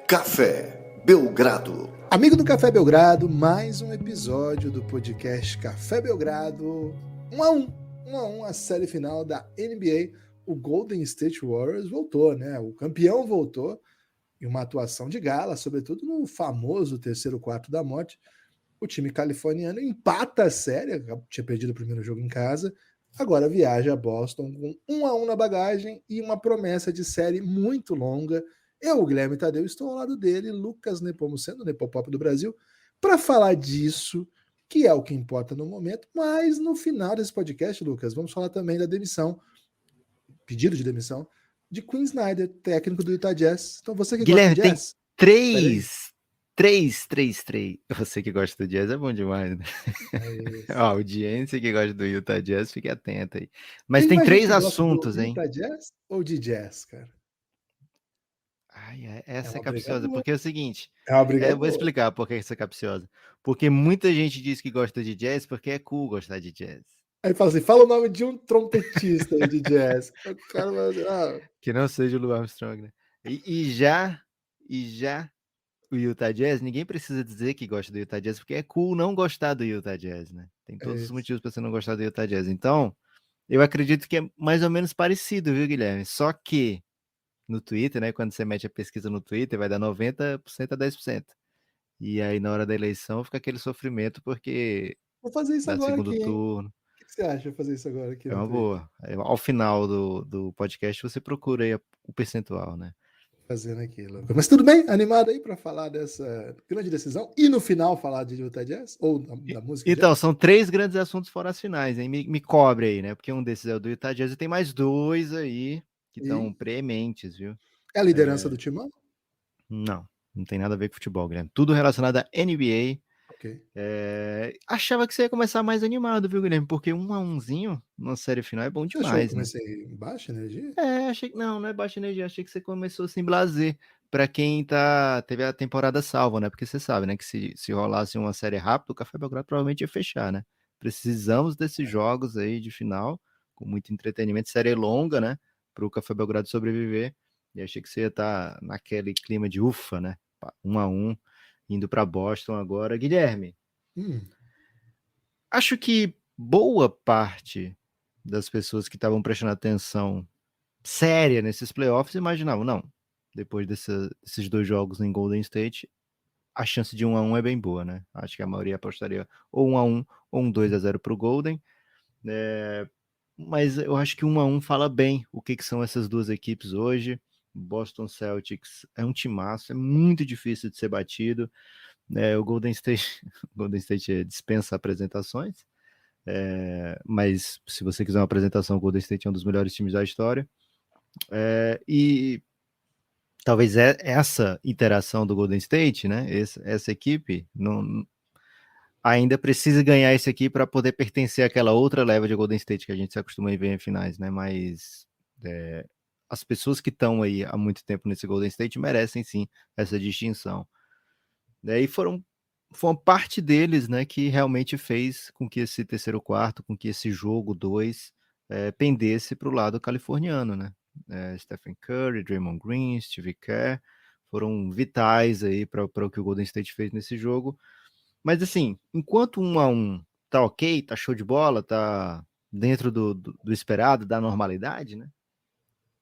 Café Belgrado. Amigo do Café Belgrado, mais um episódio do podcast Café Belgrado. 1-1 a série final da NBA. O Golden State Warriors voltou, né? O campeão voltou em uma atuação de gala, sobretudo no famoso terceiro quarto da morte. O time californiano empata a série, tinha perdido o primeiro jogo em casa, agora viaja a Boston com 1-1 na bagagem e uma promessa de série muito longa. Eu, o Guilherme Tadeu, estou ao lado dele, Lucas Nepomuceno, o Nepopop do Brasil, para falar disso, que é o que importa no momento, mas no final desse podcast, Lucas, vamos falar também da demissão, pedido de demissão, de Quinn Snyder, técnico do Utah Jazz. Então você que gosta Guilherme, de tem jazz, três. Você que gosta do Jazz é bom demais, né? A audiência que gosta do Utah Jazz, fique atenta aí. Mas tem mais gente três que gosta do assuntos, hein? Utah Jazz ou de jazz, cara? Ai, essa é uma briga capciosa, boa. porque é o seguinte, É uma briga eu vou boa. explicar por que essa é capciosa. Porque muita gente diz que gosta de jazz porque é cool gostar de jazz. Aí fala assim, fala o nome de um trompetista aí de jazz. O cara vai assim, Que não seja o Louis Armstrong, né? E já o Utah Jazz, ninguém precisa dizer que gosta do Utah Jazz, porque é cool não gostar do Utah Jazz, né? Tem é todos os isso. motivos para você não gostar do Utah Jazz. Então, eu acredito que é mais ou menos parecido, viu, Guilherme? Só que no Twitter, né? Quando você mete a pesquisa no Twitter, vai dar 90% a 10%. E aí, na hora da eleição, fica aquele sofrimento, porque Vou fazer isso dá agora segundo aqui, hein? turno. O que você acha de fazer isso agora aqui É no uma Twitter? boa. Ao final do podcast, você procura aí o percentual, né? Fazendo aquilo. Mas tudo bem? Animado aí para falar dessa grande decisão? E no final falar de Utah Jazz? Ou da música Então, jazz? são três grandes assuntos fora as finais, hein? Me cobre aí, né? Porque um desses é o do Utah Jazz e tem mais dois aí que estão E preementes, viu? é a liderança do timão? Não tem nada a ver com futebol, Guilherme. Tudo relacionado à NBA. Ok. Achava que você ia começar mais animado, viu, Guilherme? Porque 1-1zinho numa série final é bom Você achou que eu demais, né? comecei em baixa energia? Achei que não é baixa energia, achei que você começou assim, blazer. Pra quem teve a temporada salva, né? Porque você sabe, né? Que se rolasse uma série rápida, o Café Belgrado provavelmente ia fechar, né? Precisamos desses jogos aí de final, com muito entretenimento, série longa, né? Para o Café Belgrado sobreviver. E achei que você ia estar naquele clima de ufa, né? 1-1, indo para Boston agora. Guilherme, Hum, acho que boa parte das pessoas que estavam prestando atenção séria nesses playoffs imaginavam, não, depois desses dois jogos em Golden State, a chance de 1-1 é bem boa, né? Acho que a maioria apostaria ou 1-1 ou 2-0 para o Golden. Mas eu acho que 1-1 fala bem o que são essas duas equipes hoje. Boston Celtics é um timaço, é muito difícil de ser batido. O Golden State, Golden State dispensa apresentações. Mas se você quiser uma apresentação, o Golden State é um dos melhores times da história. E talvez essa interação do Golden State, né? Essa equipe ainda precisa ganhar esse aqui para poder pertencer àquela outra leva de Golden State que a gente se acostuma a ver em finais, né? Mas as pessoas que estão aí há muito tempo nesse Golden State merecem sim essa distinção. E foi uma parte deles, né, que realmente fez com que esse terceiro quarto, com que esse jogo 2 pendesse para o lado californiano, né? Stephen Curry, Draymond Green, Steve Kerr foram vitais aí para o que o Golden State fez nesse jogo. Mas assim, enquanto 1-1 tá ok, tá show de bola, tá dentro do esperado, da normalidade, né?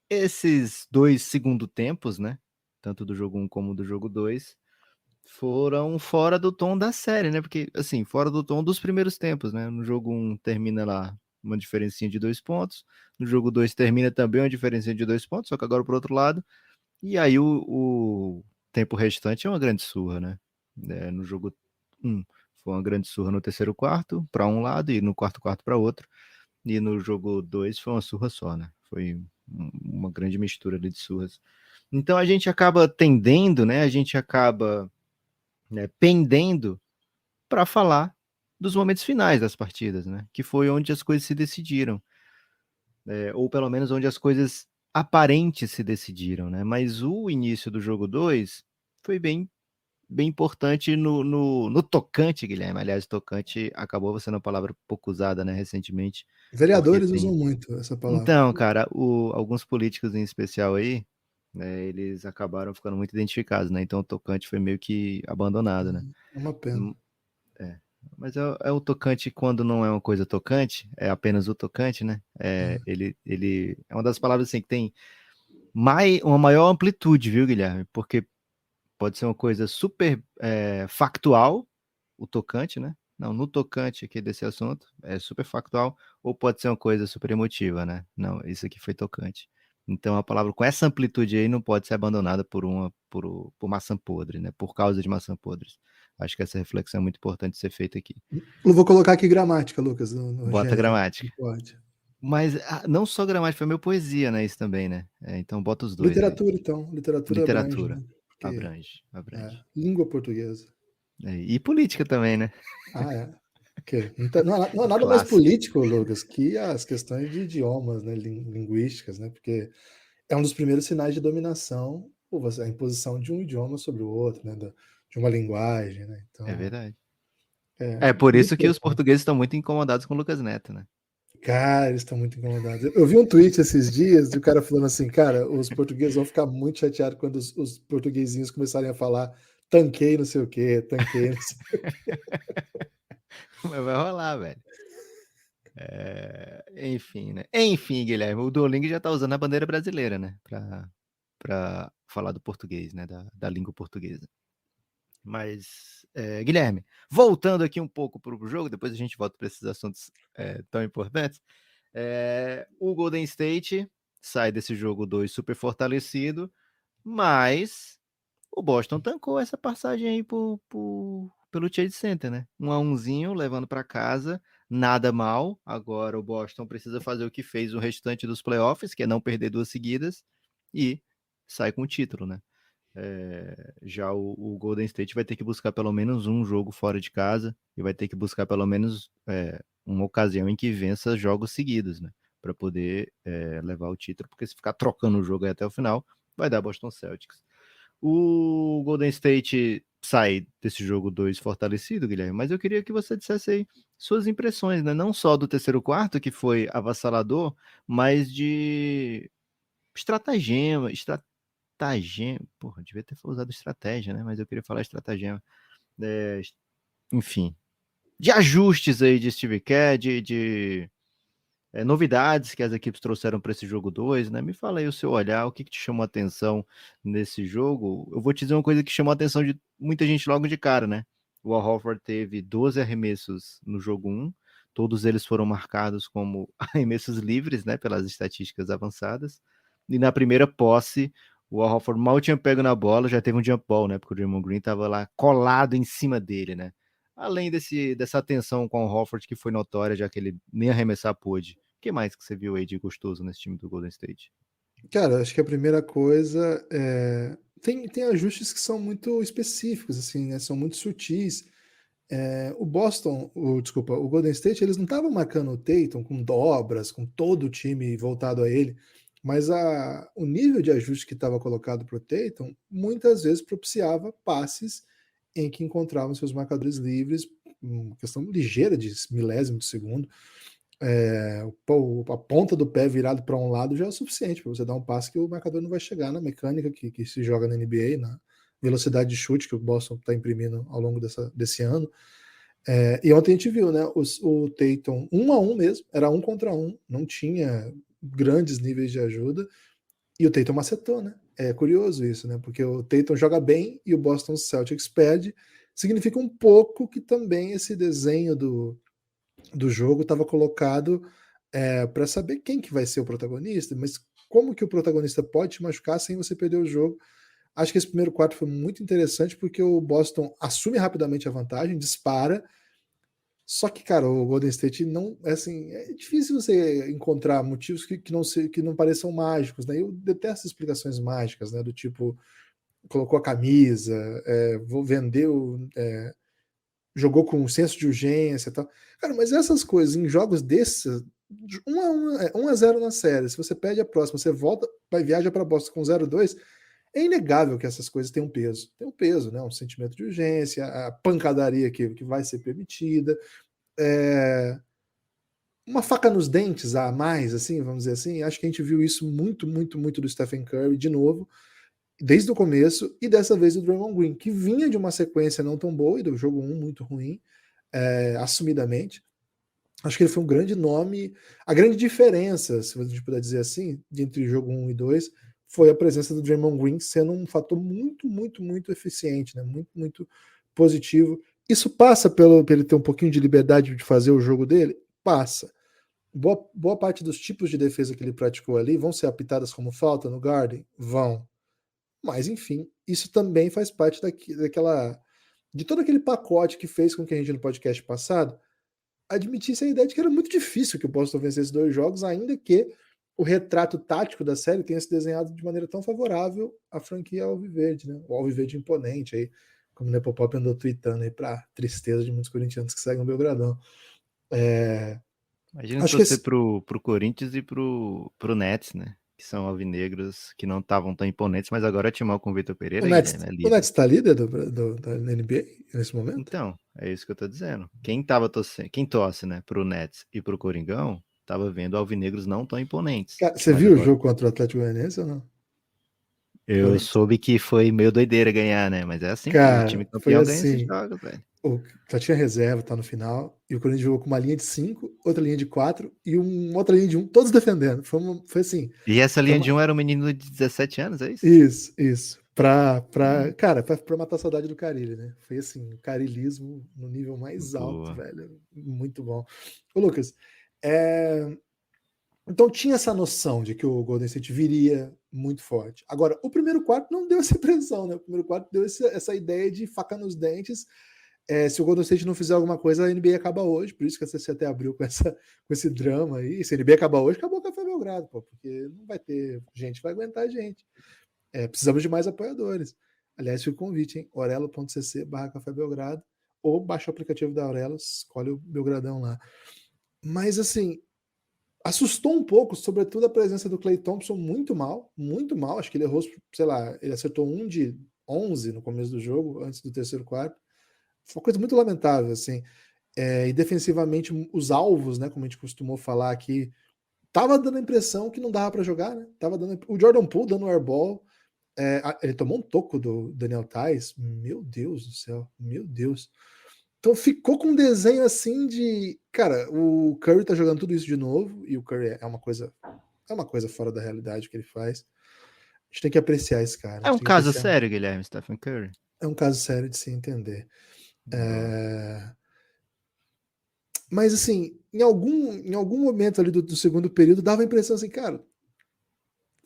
Esses dois segundo tempos, né? Tanto do jogo 1 como do jogo 2, foram fora do tom da série, né? Porque, assim, fora do tom dos primeiros tempos, né? No jogo 1 termina lá uma diferencinha de 2 pontos, no jogo 2 termina também uma diferencinha de 2 pontos, só que agora pro outro lado, e aí o tempo restante é uma grande surra, né? No jogo 1 foi uma grande surra no terceiro quarto para um lado e no quarto quarto para outro, e no jogo 2 foi uma surra só, né? Foi uma grande mistura ali de surras. Então a gente acaba tendendo, né? A gente acaba pendendo para falar dos momentos finais das partidas, né? Que foi onde as coisas se decidiram, ou pelo menos onde as coisas aparentes se decidiram, né? Mas o início do jogo 2 foi bem importante no tocante, Guilherme. Aliás, tocante acabou sendo uma palavra pouco usada, né, recentemente, porque vereadores usam tem. muito essa palavra. Então, cara, alguns políticos em especial aí né? Eles acabaram ficando muito identificados, né? Então o tocante foi meio que abandonado, né? É uma pena. É. Mas é o tocante quando não é uma coisa tocante, é apenas o tocante, né? Ele é uma das palavras assim que tem uma maior amplitude, viu, Guilherme? Porque pode ser uma coisa super factual, o tocante, né? Não, no tocante aqui desse assunto, é super factual, ou pode ser uma coisa super emotiva, né? Não, isso aqui foi tocante. Então a palavra com essa amplitude aí não pode ser abandonada por maçã podre, né? Por causa de maçã podres. Acho que essa reflexão é muito importante ser feita aqui. Eu vou colocar aqui gramática, Lucas, no Bota gênero. gramática. Pode. Mas não só gramática, foi meu poesia, né? Isso também, né? Então bota os dois aí. Literatura, então. Literatura abrange, Literatura. né? Porque Abrange. língua portuguesa. E política também, né? Ah, é. Não há nada mais Clássico. político, Lucas, que as questões de idiomas, né, linguísticas, né? Porque é um dos primeiros sinais de dominação, a imposição de um idioma sobre o outro, né? De uma linguagem, né? É Então, verdade. é É por muito isso que os profundo. portugueses estão muito incomodados com o Lucas Neto, né? Cara, eles estão muito incomodados. Eu vi um tweet esses dias de um cara falando assim, cara, os portugueses vão ficar muito chateados quando os portuguesinhos começarem a falar tanquei não sei o quê, tanquei não sei. Mas vai rolar, velho. Enfim, né? Enfim, Guilherme, o Duolingo já tá usando a bandeira brasileira, né? Pra falar do português, né? Da língua portuguesa. Mas, Guilherme, voltando aqui um pouco para o jogo, depois a gente volta para esses assuntos tão importantes. O Golden State sai desse jogo 2 super fortalecido, mas o Boston tancou essa passagem aí pelo Chase Center, né? 1-1zinho, levando para casa, nada mal. Agora o Boston precisa fazer o que fez o restante dos playoffs, que é não perder 2 seguidas, e sai com o título, né? Já o Golden State vai ter que buscar pelo menos um jogo fora de casa e vai ter que buscar pelo menos uma ocasião em que vença jogos seguidos, né? Para poder levar o título, porque se ficar trocando o jogo aí até o final, vai dar Boston Celtics. O Golden State sai desse jogo 2 fortalecido, Guilherme, mas eu queria que você dissesse aí suas impressões, né? Não só do terceiro quarto, que foi avassalador, mas de estratagema, porra, devia ter usado estratégia, né? Mas eu queria falar estratagema. É, enfim, de ajustes aí de Steve Kerr, de novidades que as equipes trouxeram para esse jogo 2, né? Me fala aí o seu olhar, o que te chamou a atenção nesse jogo. Eu vou te dizer uma coisa que chamou a atenção de muita gente logo de cara, né? O Al Horford teve 12 arremessos no jogo 1, todos eles foram marcados como arremessos livres, né? Pelas estatísticas avançadas. E na primeira posse, o Al Horford mal tinha pego na bola, já teve um jump ball, né? Porque o Draymond Green estava lá colado em cima dele, né? Além dessa atenção com o Horford que foi notória, já que ele nem arremessar pôde. O que mais que você viu aí de gostoso nesse time do Golden State? Cara, acho que a primeira coisa tem ajustes que são muito específicos, assim, né? São muito sutis. O Golden State, eles não estavam marcando o Tatum com dobras, com todo o time voltado a ele, mas o nível de ajuste que estava colocado para o Tatum muitas vezes propiciava passes em que encontravam seus marcadores livres, uma questão ligeira de milésimo de segundo. A ponta do pé virado para um lado já é o suficiente para você dar um passe que o marcador não vai chegar na mecânica que se joga na NBA, na velocidade de chute que o Boston está imprimindo ao longo desse ano. E ontem a gente viu, né? O Tatum 1-1 mesmo, era 1 contra 1, não tinha grandes níveis de ajuda, e o Tatum macetou, né? É curioso isso, né? Porque o Tatum joga bem e o Boston Celtics perde. Significa um pouco que também esse desenho do jogo estava colocado para saber quem que vai ser o protagonista, mas como que o protagonista pode te machucar sem você perder o jogo. Acho que esse primeiro quarto foi muito interessante porque o Boston assume rapidamente a vantagem, dispara. Só que, cara, o Golden State não. Assim, é difícil você encontrar motivos que não pareçam mágicos, né? Eu detesto explicações mágicas, né? Do tipo, colocou a camisa, vendeu, jogou com um senso de urgência e tal. Cara, mas essas coisas em jogos desses, 1-0 na série, se você perde a próxima, você volta, vai viaja para Boston com 0-2, é inegável que essas coisas têm um peso. Tem um peso, né? Um sentimento de urgência, a pancadaria que vai ser permitida. uma faca nos dentes a mais, assim, vamos dizer assim. Acho que a gente viu isso muito, muito, muito do Stephen Curry de novo, desde o começo, e dessa vez do Draymond Green, que vinha de uma sequência não tão boa e do jogo 1 muito ruim, assumidamente. Acho que ele foi um grande nome. A grande diferença, se a gente puder dizer assim, entre jogo 1 e 2, foi a presença do Draymond Green sendo um fator muito, muito, muito eficiente, né? Muito, muito positivo. Isso passa pelo ele ter um pouquinho de liberdade de fazer o jogo dele? Passa. Boa parte dos tipos de defesa que ele praticou ali vão ser apitadas como falta no Garden? Vão. Mas, enfim, isso também faz parte daquela. De todo aquele pacote que fez com que a gente, no podcast passado, admitisse a ideia de que era muito difícil que o Boston vencesse 2 jogos, ainda que o retrato tático da série tenha se desenhado de maneira tão favorável à franquia Alviverde, né? O Alviverde imponente aí, como o Nepopop andou tweetando aí para tristeza de muitos corintianos que seguem o Belgradão. Imagina Acho que torcer pro Corinthians e pro Nets, né? Que são alvinegros que não estavam tão imponentes, mas agora Timão com o Vitor Pereira, Guilherme, é O líder. Nets está líder da NBA nesse momento? Então, é isso que eu tô dizendo. Quem tava torcendo, quem torce, né, pro Nets e pro Coringão, tava vendo alvinegros não tão imponentes. Cara, você Mas viu o agora jogo contra o Atlético Goianiense ou não? eu soube que foi meio doideira ganhar, né? Mas é assim mesmo, o time Cara, foi campeão ganha esses assim. jogos, velho. Já tinha reserva, tá no final, e o Corinthians jogou com uma linha de 5, outra linha de 4 e uma outra linha de 1, todos defendendo. Foi assim. E essa Foi linha de um era um menino de 17 anos, é isso? Isso. Cara, pra matar a saudade do Carille, né? Foi assim, o carilismo no nível mais alto, Boa. velho. Muito bom. Ô, Lucas, então tinha essa noção de que o Golden State viria muito forte. Agora, o primeiro quarto não deu essa impressão, né? O primeiro quarto deu essa ideia de faca nos dentes. Se o Golden State não fizer alguma coisa, a NBA acaba hoje. Por isso que a CC até abriu com esse drama aí. Se a NBA acabar hoje, acabou o Café Belgrado, pô, porque não vai ter gente, vai aguentar a gente. Precisamos de mais apoiadores. Aliás, fica o convite, hein? orelo.cc/Café Belgrado, ou baixa o aplicativo da Aurelo, escolhe o Belgradão lá. Mas, assim, assustou um pouco, sobretudo a presença do Klay Thompson muito mal. Acho que ele errou, sei lá, ele acertou 1 de 11 no começo do jogo, antes do terceiro quarto. Foi uma coisa muito lamentável, assim. E defensivamente, os alvos, né, como a gente costumou falar aqui, tava dando a impressão que não dava para jogar, né? O Jordan Poole dando airball. Ele tomou um toco do Daniel Tais. Meu Deus do céu, meu Deus. Então ficou com um desenho assim de. Cara, o Curry tá jogando tudo isso de novo, e o Curry é uma coisa fora da realidade que ele faz. A gente tem que apreciar esse cara. É um caso sério, Guilherme, Stephen Curry. É um caso sério de se entender. Mas assim, em algum momento ali do segundo período, dava a impressão assim, cara,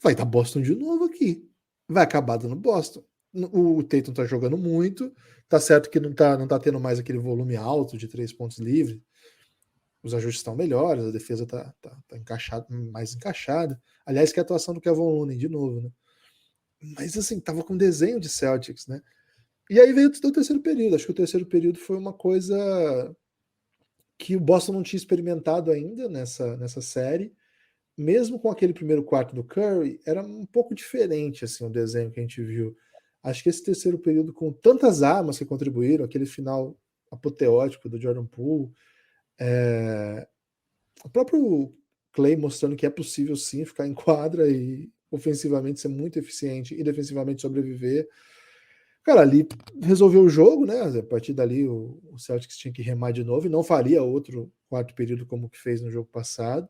vai dar Boston de novo aqui. Vai acabar dando Boston. O Tatum tá jogando muito. Tá certo que não tá tendo mais aquele volume alto de 3 pontos livres. Os ajustes estão melhores, a defesa tá mais encaixada. Aliás, que a atuação do Kevin Looney de novo, né? Mas assim, tava com desenho de Celtics, né? E aí veio o terceiro período. Acho que o terceiro período foi uma coisa que o Boston não tinha experimentado ainda nessa série. Mesmo com aquele primeiro quarto do Curry, era um pouco diferente assim o desenho que a gente viu. Acho que esse terceiro período, com tantas armas que contribuíram, aquele final apoteótico do Jordan Poole, o próprio Clay mostrando que é possível sim ficar em quadra e ofensivamente ser muito eficiente e defensivamente sobreviver. Cara, ali resolveu o jogo, né? A partir dali o Celtics tinha que remar de novo e não faria outro quarto período como que fez no jogo passado.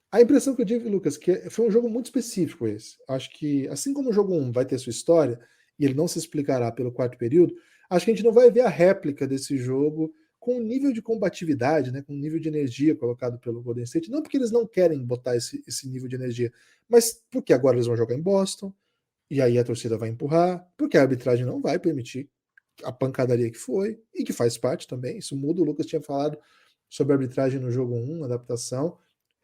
A impressão que eu tive, Lucas, que foi um jogo muito específico esse. Acho que, assim como o jogo 1 vai ter sua história, e ele não se explicará pelo quarto período, acho que a gente não vai ver a réplica desse jogo com o nível de combatividade, né, com o nível de energia colocado pelo Golden State. Não porque eles não querem botar esse nível de energia, mas porque agora eles vão jogar em Boston, e aí a torcida vai empurrar, porque a arbitragem não vai permitir a pancadaria que foi, e que faz parte também. Isso muda, o Lucas tinha falado sobre a arbitragem no jogo 1, adaptação.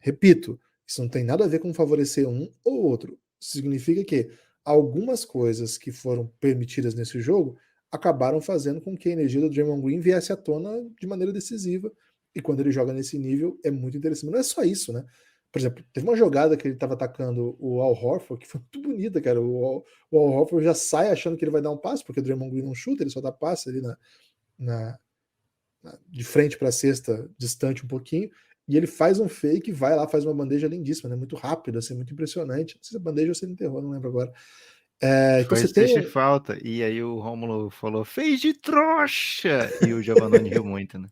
Repito, isso não tem nada a ver com favorecer um ou outro. Significa que algumas coisas que foram permitidas nesse jogo acabaram fazendo com que a energia do Draymond Green viesse à tona de maneira decisiva. E quando ele joga nesse nível, é muito interessante. Mas não é só isso, né? Por exemplo, teve uma jogada que ele estava atacando o Al Horford, que foi muito bonita, cara. O Al Horford já sai achando que ele vai dar um passe, porque o Draymond Green não chuta, ele só dá passe ali de frente para a cesta, distante um pouquinho, e ele faz um fake, vai lá, faz uma bandeja lindíssima, né? Muito rápido, assim, muito impressionante. Não sei se é bandeja ou se ele enterrou, não lembro agora. Então Foi você tem. de falta. E aí o Rômulo falou, fez de trouxa! E o Giovannone riu muito, né?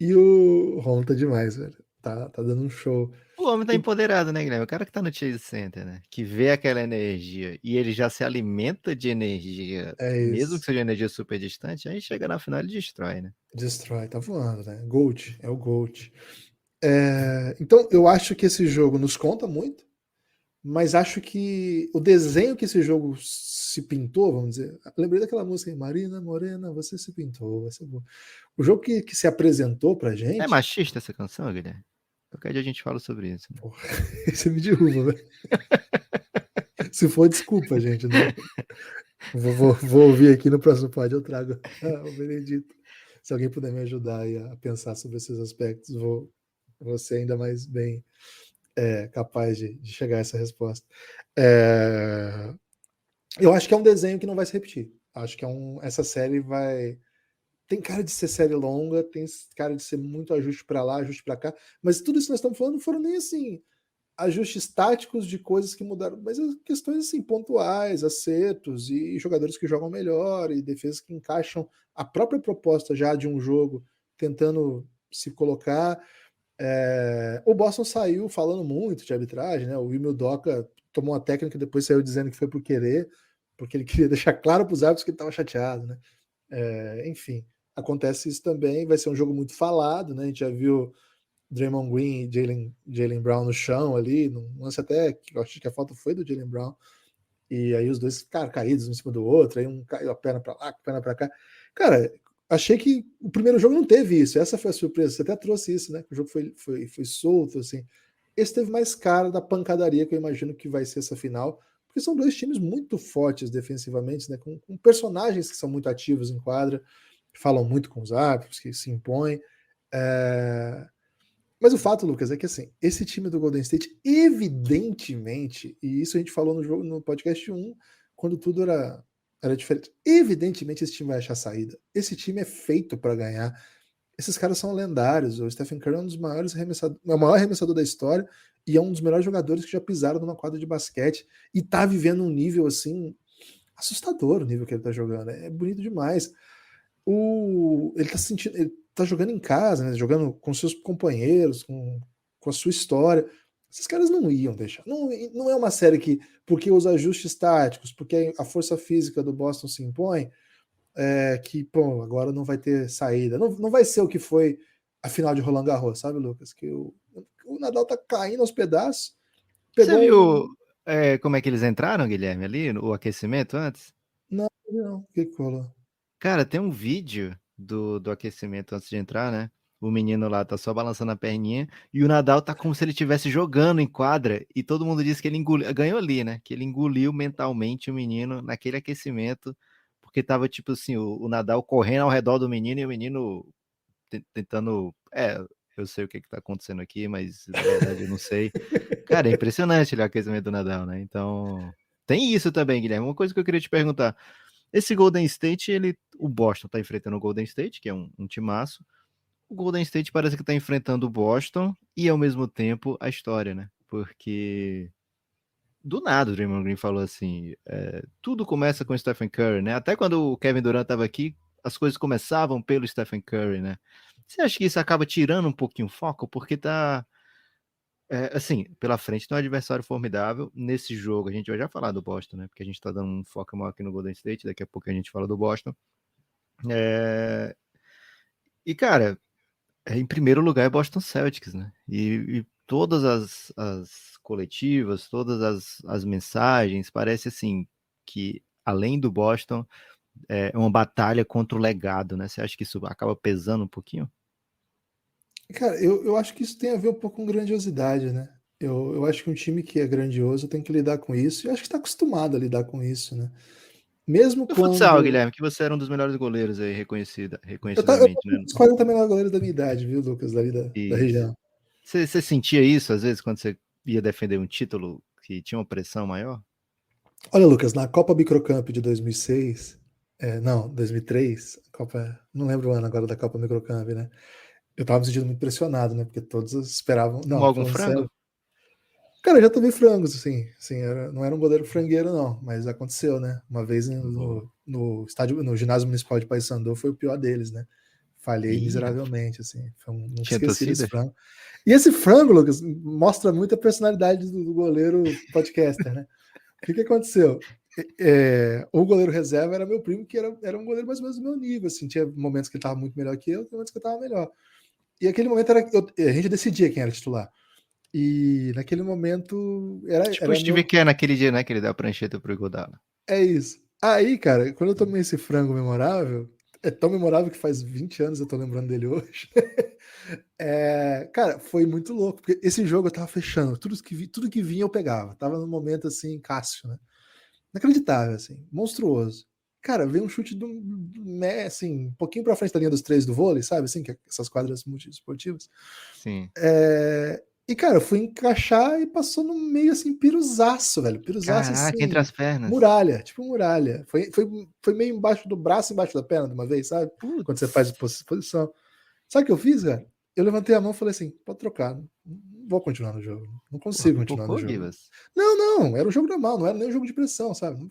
E o Ron tá demais, velho. Tá dando um show. O homem tá E empoderado, né, Guilherme? O cara que tá no Chase Center, né? Que vê aquela energia e ele já se alimenta de energia, é mesmo que isso. seja energia super distante, aí chega na final e destrói, né? Destrói, tá voando, né? Gold, é o Gold. Então, eu acho que esse jogo nos conta muito, mas acho que o desenho que esse jogo se pintou, vamos dizer. Lembrei daquela música aí, Marina Morena, você se pintou, vai ser bom. O jogo que se apresentou pra É gente. machista essa canção, Guilherme? Qualquer dia a gente fala sobre isso, né? Porra, você me derruba, velho. Se for, desculpa, gente. Não, vou ouvir aqui no próximo pod, eu trago o Benedito. Se alguém puder me ajudar aí a pensar sobre esses aspectos, vou ser ainda mais bem capaz de chegar a essa resposta. Eu acho que é um desenho que não vai se repetir. Acho que essa série vai. Tem cara de ser série longa, tem cara de ser muito ajuste para lá, ajuste para cá, mas tudo isso que nós estamos falando não foram nem assim ajustes táticos de coisas que mudaram, mas questões assim pontuais, acertos e jogadores que jogam melhor e defesas que encaixam a própria proposta já de um jogo, tentando se colocar. O Boston saiu falando muito de arbitragem, né? O Will Udoka tomou uma técnica e depois saiu dizendo que foi por querer, porque ele queria deixar claro para os árbitros que ele estava chateado, né? Enfim, acontece isso também. Vai ser um jogo muito falado, né? A gente já viu Draymond Green e Jaylen Brown no chão ali, num lance até que eu acho que a falta foi do Jaylen Brown, e aí os dois ficaram caídos um em cima do outro, aí um caiu a perna para lá, a perna para cá. Cara, achei que o primeiro jogo não teve isso, essa foi a surpresa, você até trouxe isso, né? O jogo foi solto, assim. Esse teve mais cara da pancadaria que eu imagino que vai ser essa final, porque são dois times muito fortes defensivamente, né? Com personagens que são muito ativos em quadra, que falam muito com os árbitros, que se impõem. É... Mas o fato, Lucas, é que assim, esse time do Golden State, evidentemente, e isso a gente falou no jogo, no podcast 1, quando tudo era diferente. Evidentemente, esse time vai achar saída. Esse time é feito para ganhar. Esses caras são lendários. O Stephen Curry é um dos maiores arremessadores, é o maior arremessador da história e é um dos melhores jogadores que já pisaram numa quadra de basquete e tá vivendo um nível assim assustador, o nível que ele tá jogando. É bonito demais. Ele tá sentindo, ele tá jogando em casa, né? Jogando com seus companheiros, com a sua história. Esses caras não iam deixar. Não é uma série que, porque os ajustes táticos, porque a força física do Boston se impõe, que, pô, agora não vai ter saída. Não vai ser o que foi a final de Roland Garros, sabe, Lucas? Que o Nadal tá caindo aos pedaços, Você pegou viu um. como é que eles entraram, Guilherme, ali, o aquecimento antes? Não, não, o que rolou? Cara, tem um vídeo do aquecimento antes de entrar, né? O menino lá tá só balançando a perninha e o Nadal tá como se ele estivesse jogando em quadra e todo mundo diz que ele engoliu, ganhou ali, né? Que ele engoliu mentalmente o menino naquele aquecimento, porque tava tipo assim, o Nadal correndo ao redor do menino e o menino tentando. Eu sei o que que tá acontecendo aqui, mas na verdade eu não sei. Cara, é impressionante o aquecimento do Nadal, né? Então, tem isso também, Guilherme. Uma coisa que eu queria te perguntar. Esse Golden State, o Boston tá enfrentando o Golden State, que é um timaço. O Golden State parece que tá enfrentando o Boston e ao mesmo tempo a história, né? Porque do nada o Draymond Green falou assim, tudo começa com o Stephen Curry, né? Até quando o Kevin Durant tava aqui, as coisas começavam pelo Stephen Curry, né? Você acha que isso acaba tirando um pouquinho o foco? Porque tá, assim, pela frente tem um adversário formidável. Nesse jogo, a gente vai já falar do Boston, né? Porque a gente tá dando um foco maior aqui no Golden State, daqui a pouco a gente fala do Boston. E, cara, em primeiro lugar é Boston Celtics, né? E todas as coletivas, todas as mensagens, parece assim que além do Boston é uma batalha contra o legado, né? Você acha que isso acaba pesando um pouquinho? Cara, eu acho que isso tem a ver um pouco com grandiosidade, né? Eu acho que um time que é grandioso tem que lidar com isso, e eu acho que está acostumado a lidar com isso, né? Mesmo No futsal, quando. Guilherme, que você era um dos melhores goleiros aí, Eu tô reconhecidamente, né? com os 40 melhores goleiros da minha idade, viu, Lucas, dali da Isso. região. Você sentia isso às vezes quando você ia defender um título que tinha uma pressão maior? Olha, Lucas, na Copa Microcamp de 2006, Não, 2003, não lembro o ano agora da Copa Microcamp, né? Eu tava me sentindo muito pressionado, né? Porque todos esperavam. Tomou Não, algum falando frango? sério. Cara, eu já tomei frangos, assim, não era um goleiro frangueiro, não, mas aconteceu, né? Uma vez Boa. no estádio, no ginásio municipal de Paysandu foi o pior deles, né? Falhei Ih, miseravelmente, assim. Nunca tinha esqueci desse torcida? frango. E esse frango, Lucas, mostra muito a personalidade do goleiro podcaster, né? O que aconteceu? O goleiro reserva era meu primo, que era um goleiro mais ou menos do meu nível, assim. Tinha momentos que ele estava muito melhor que eu, tinha momentos que eu estava melhor. E aquele momento a gente decidia quem era titular. E naquele momento Tipo o era Steve meu. Kerr naquele dia, né? Que ele deu a prancheta pro Iguodala. É isso. Aí, cara, quando eu tomei esse frango memorável, é tão memorável que faz 20 anos eu tô lembrando dele hoje. Cara, foi muito louco, porque esse jogo eu tava fechando, tudo que vinha eu pegava. Tava num momento assim, Cássio, né? Inacreditável, assim, monstruoso. Cara, veio um chute assim, um pouquinho pra frente da linha dos três do vôlei, sabe? Assim, que essas quadras multiesportivas. Sim. E, cara, eu fui encaixar e passou no meio, assim, piruzaço, velho. Piruzaço, Caraca, entre assim, as pernas. muralha, tipo muralha. Foi meio embaixo do braço, embaixo da perna de uma vez, sabe? Quando você faz Putz. posição. Sabe o que eu fiz, cara? Eu levantei a mão e falei assim: pode trocar. Não vou continuar no jogo. Não Porra, consigo continuar no pipocou, jogo. Gibas? Não, era um jogo normal, não era nem um jogo de pressão, sabe?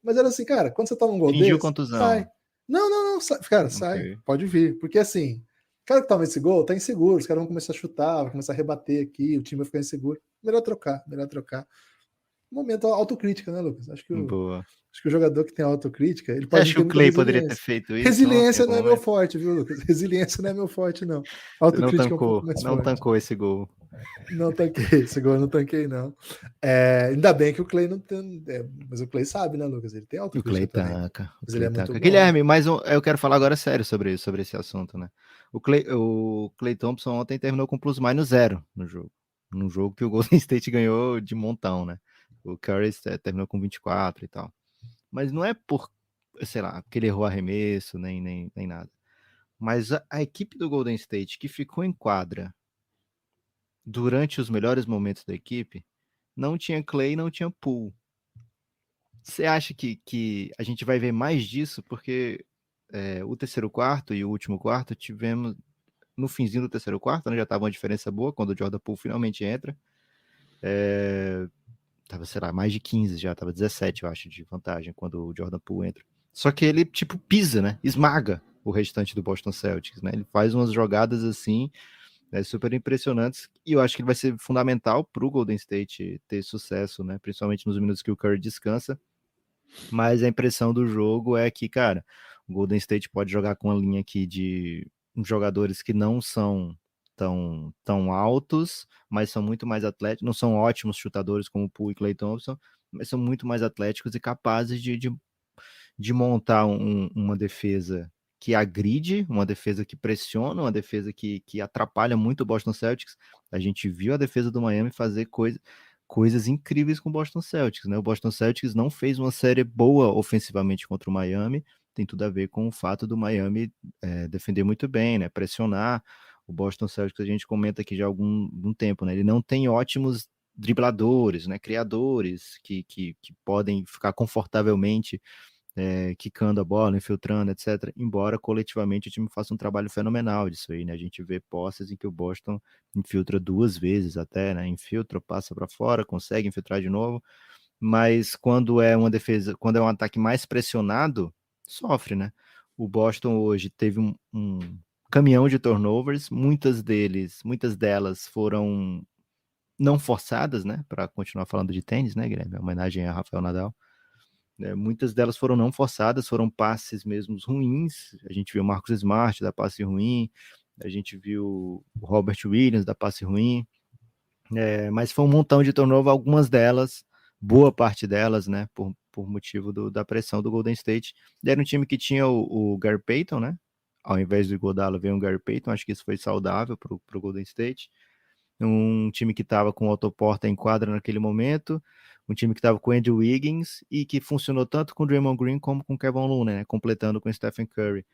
Mas era assim, cara, quando você toma um gol Fingiu desse, sai. contusão. Não, cara, sai, Ok. pode vir. Porque assim, o cara que toma esse gol tá inseguro, os caras vão começar a chutar, vão começar a rebater aqui, o time vai ficar inseguro. Melhor trocar, melhor trocar. Momento autocrítica, né, Lucas? Boa. Acho que o jogador que tem autocrítica, ele Você pode acha não que ter o muita Clay poderia ter resiliência. feito isso ontem, em Resiliência não algum é meu momento? forte, viu, Lucas? Resiliência não é meu forte, não. Você não Autocrítica é um pouco tancou, mais não forte. tancou esse gol. Não tanquei, esse gol eu não tanquei, não. Ainda bem que o Clay não tem. Mas o Clay sabe, né, Lucas? Ele tem O Clay autocrítica também. tanca, o Mas ele é Clay muito tanca. bom. Guilherme, eu quero falar agora sério sobre esse assunto, né? O Clay Thompson ontem terminou com plus-minus zero no jogo. Num jogo que o Golden State ganhou de montão, né? O Curry terminou com 24 e tal. Mas não é por, sei lá, porque ele errou arremesso, nem nada. Mas a equipe do Golden State que ficou em quadra durante os melhores momentos da equipe não tinha Clay, não tinha Poole. Você acha que a gente vai ver mais disso? Porque o terceiro quarto e o último quarto tivemos, no finzinho do terceiro quarto, né, já estava uma diferença boa quando o Jordan Poole finalmente entra. Tava, sei lá, mais de 15 já, tava 17, eu acho, de vantagem quando o Jordan Poole entra. Só que ele, tipo, pisa, né? Esmaga o restante do Boston Celtics, né? Ele faz umas jogadas assim, né, super impressionantes, e eu acho que ele vai ser fundamental para o Golden State ter sucesso, né? Principalmente nos minutos que o Curry descansa. Mas a impressão do jogo é que, cara, o Golden State pode jogar com uma linha aqui de jogadores que não são tão altos, mas são muito mais atléticos, não são ótimos chutadores como o Poole e Klay Thompson, mas são muito mais atléticos e capazes de montar uma defesa que agride, uma defesa que pressiona, uma defesa que atrapalha muito o Boston Celtics. A gente viu a defesa do Miami fazer coisas incríveis com o Boston Celtics, né? O Boston Celtics não fez uma série boa ofensivamente contra o Miami, tem tudo a ver com o fato do Miami defender muito bem, né? Pressionar. O Boston Celtics a gente comenta aqui já há algum tempo, né? Ele não tem ótimos dribladores, né? Criadores que podem ficar confortavelmente quicando a bola, infiltrando, etc. Embora coletivamente o time faça um trabalho fenomenal disso aí, né? A gente vê posses em que o Boston infiltra duas vezes até, né? Infiltra, passa para fora, consegue infiltrar de novo, mas quando é uma defesa, quando é um ataque mais pressionado, sofre, né? O Boston hoje teve um caminhão de turnovers, muitas delas foram não forçadas, né? Para continuar falando de tênis, né, Guilherme? Em homenagem a Rafael Nadal. Muitas delas foram não forçadas, foram passes mesmo ruins. A gente viu o Marcus Smart da passe ruim, a gente viu o Robert Williams da passe ruim, mas foi um montão de turnover, algumas delas, boa parte delas, né, por motivo da pressão do Golden State. E era um time que tinha o Gary Payton, né? Ao invés do Iguodala, veio o Gary Payton, acho que isso foi saudável para o Golden State. Um time que estava com o Otto Porter em quadra naquele momento, um time que estava com o Andrew Wiggins e que funcionou tanto com o Draymond Green como com o Kevin Looney, né, completando com o Stephen Curry.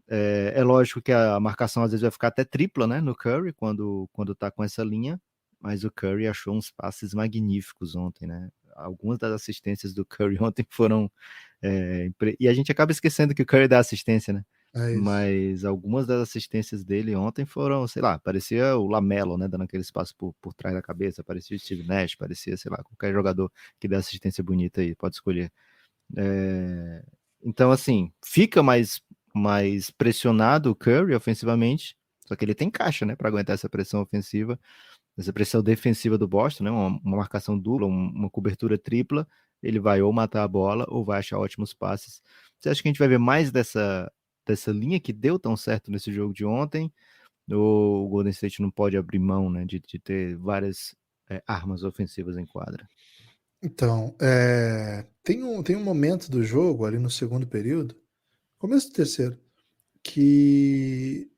É lógico que a marcação às vezes vai ficar até tripla, né, no Curry quando tá com essa linha, mas o Curry achou uns passes magníficos ontem, né? Algumas das assistências do Curry ontem foram E a gente acaba esquecendo que o Curry dá assistência, né? É isso. Mas algumas das assistências dele ontem foram, sei lá, parecia o Lamelo, né? Dando aquele espaço por trás da cabeça, parecia o Steve Nash, parecia, sei lá, qualquer jogador que dá assistência bonita aí, pode escolher. Então, assim, fica mais pressionado o Curry ofensivamente, só que ele tem caixa, né, para aguentar essa pressão ofensiva, essa pressão defensiva do Boston, né, uma marcação dupla, uma cobertura tripla, ele vai ou matar a bola ou vai achar ótimos passes. Você acha que a gente vai ver mais dessa linha que deu tão certo nesse jogo de ontem? Ou o Golden State não pode abrir mão, né, de ter várias armas ofensivas em quadra? Então, tem um momento do jogo ali no segundo período, começo do terceiro, que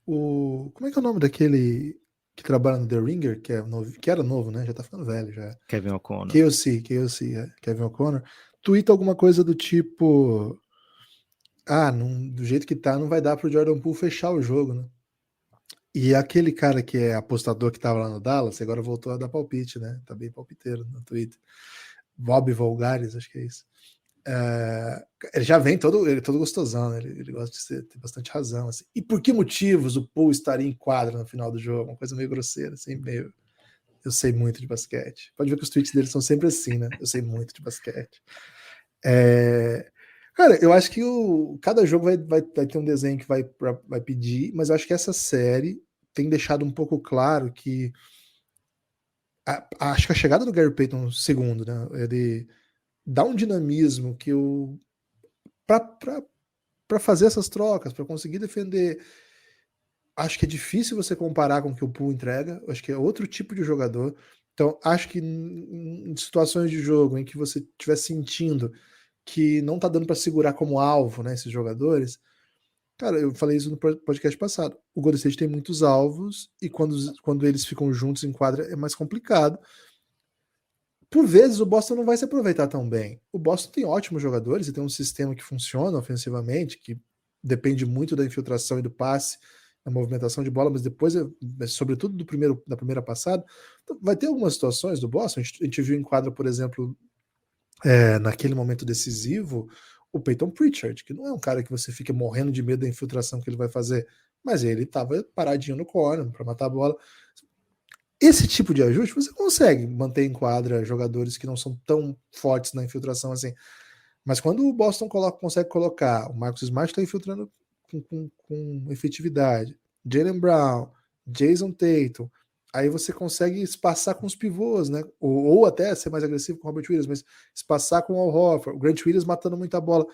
como é que é o nome daquele que trabalha no The Ringer, que era novo, né? Já tá ficando velho já. Kevin O'Connor. KOC, Kevin O'Connor, tuita alguma coisa do tipo: do jeito que tá, não vai dar pro Jordan Poole fechar o jogo, né? E aquele cara que é apostador que tava lá no Dallas, agora voltou a dar palpite, né? Tá bem palpiteiro no Twitter. Bob Volgares, acho que é isso. Ele já vem todo gostosão, né? Ele gosta de ter bastante razão. Assim. E por que motivos o Poole estaria em quadra no final do jogo? Uma coisa meio grosseira, assim, meio. Eu sei muito de basquete. Pode ver que os tweets dele são sempre assim, né? Eu sei muito de basquete. Cara, eu acho que cada jogo vai ter um desenho que vai pedir, mas eu acho que essa série tem deixado um pouco claro que acho que a chegada do Gary Payton segundo, né? Ele dá um dinamismo que para fazer essas trocas, para conseguir defender. Acho que é difícil você comparar com o que o Poole entrega. Acho que é outro tipo de jogador. Então, acho que em situações de jogo em que você estiver sentindo que não tá dando para segurar como alvo, né, esses jogadores. Cara, eu falei isso no podcast passado. O Golden State tem muitos alvos e quando eles ficam juntos em quadra é mais complicado. Por vezes o Boston não vai se aproveitar tão bem. O Boston tem ótimos jogadores e tem um sistema que funciona ofensivamente, que depende muito da infiltração e do passe, da movimentação de bola, mas depois, sobretudo da primeira passada, vai ter algumas situações do Boston. A gente viu em quadra, por exemplo, naquele momento decisivo, o Peyton Pritchard, que não é um cara que você fica morrendo de medo da infiltração que ele vai fazer, mas ele estava paradinho no corner para matar a bola. Esse tipo de ajuste você consegue manter em quadra jogadores que não são tão fortes na infiltração assim. Mas quando o Boston consegue colocar, o Marcus Smart está infiltrando com efetividade, Jaylen Brown, Jason Tatum, aí você consegue espaçar com os pivôs, né? Ou até ser mais agressivo com o Robert Williams, mas espaçar com o Al Horford, o Grant Williams matando muita bola.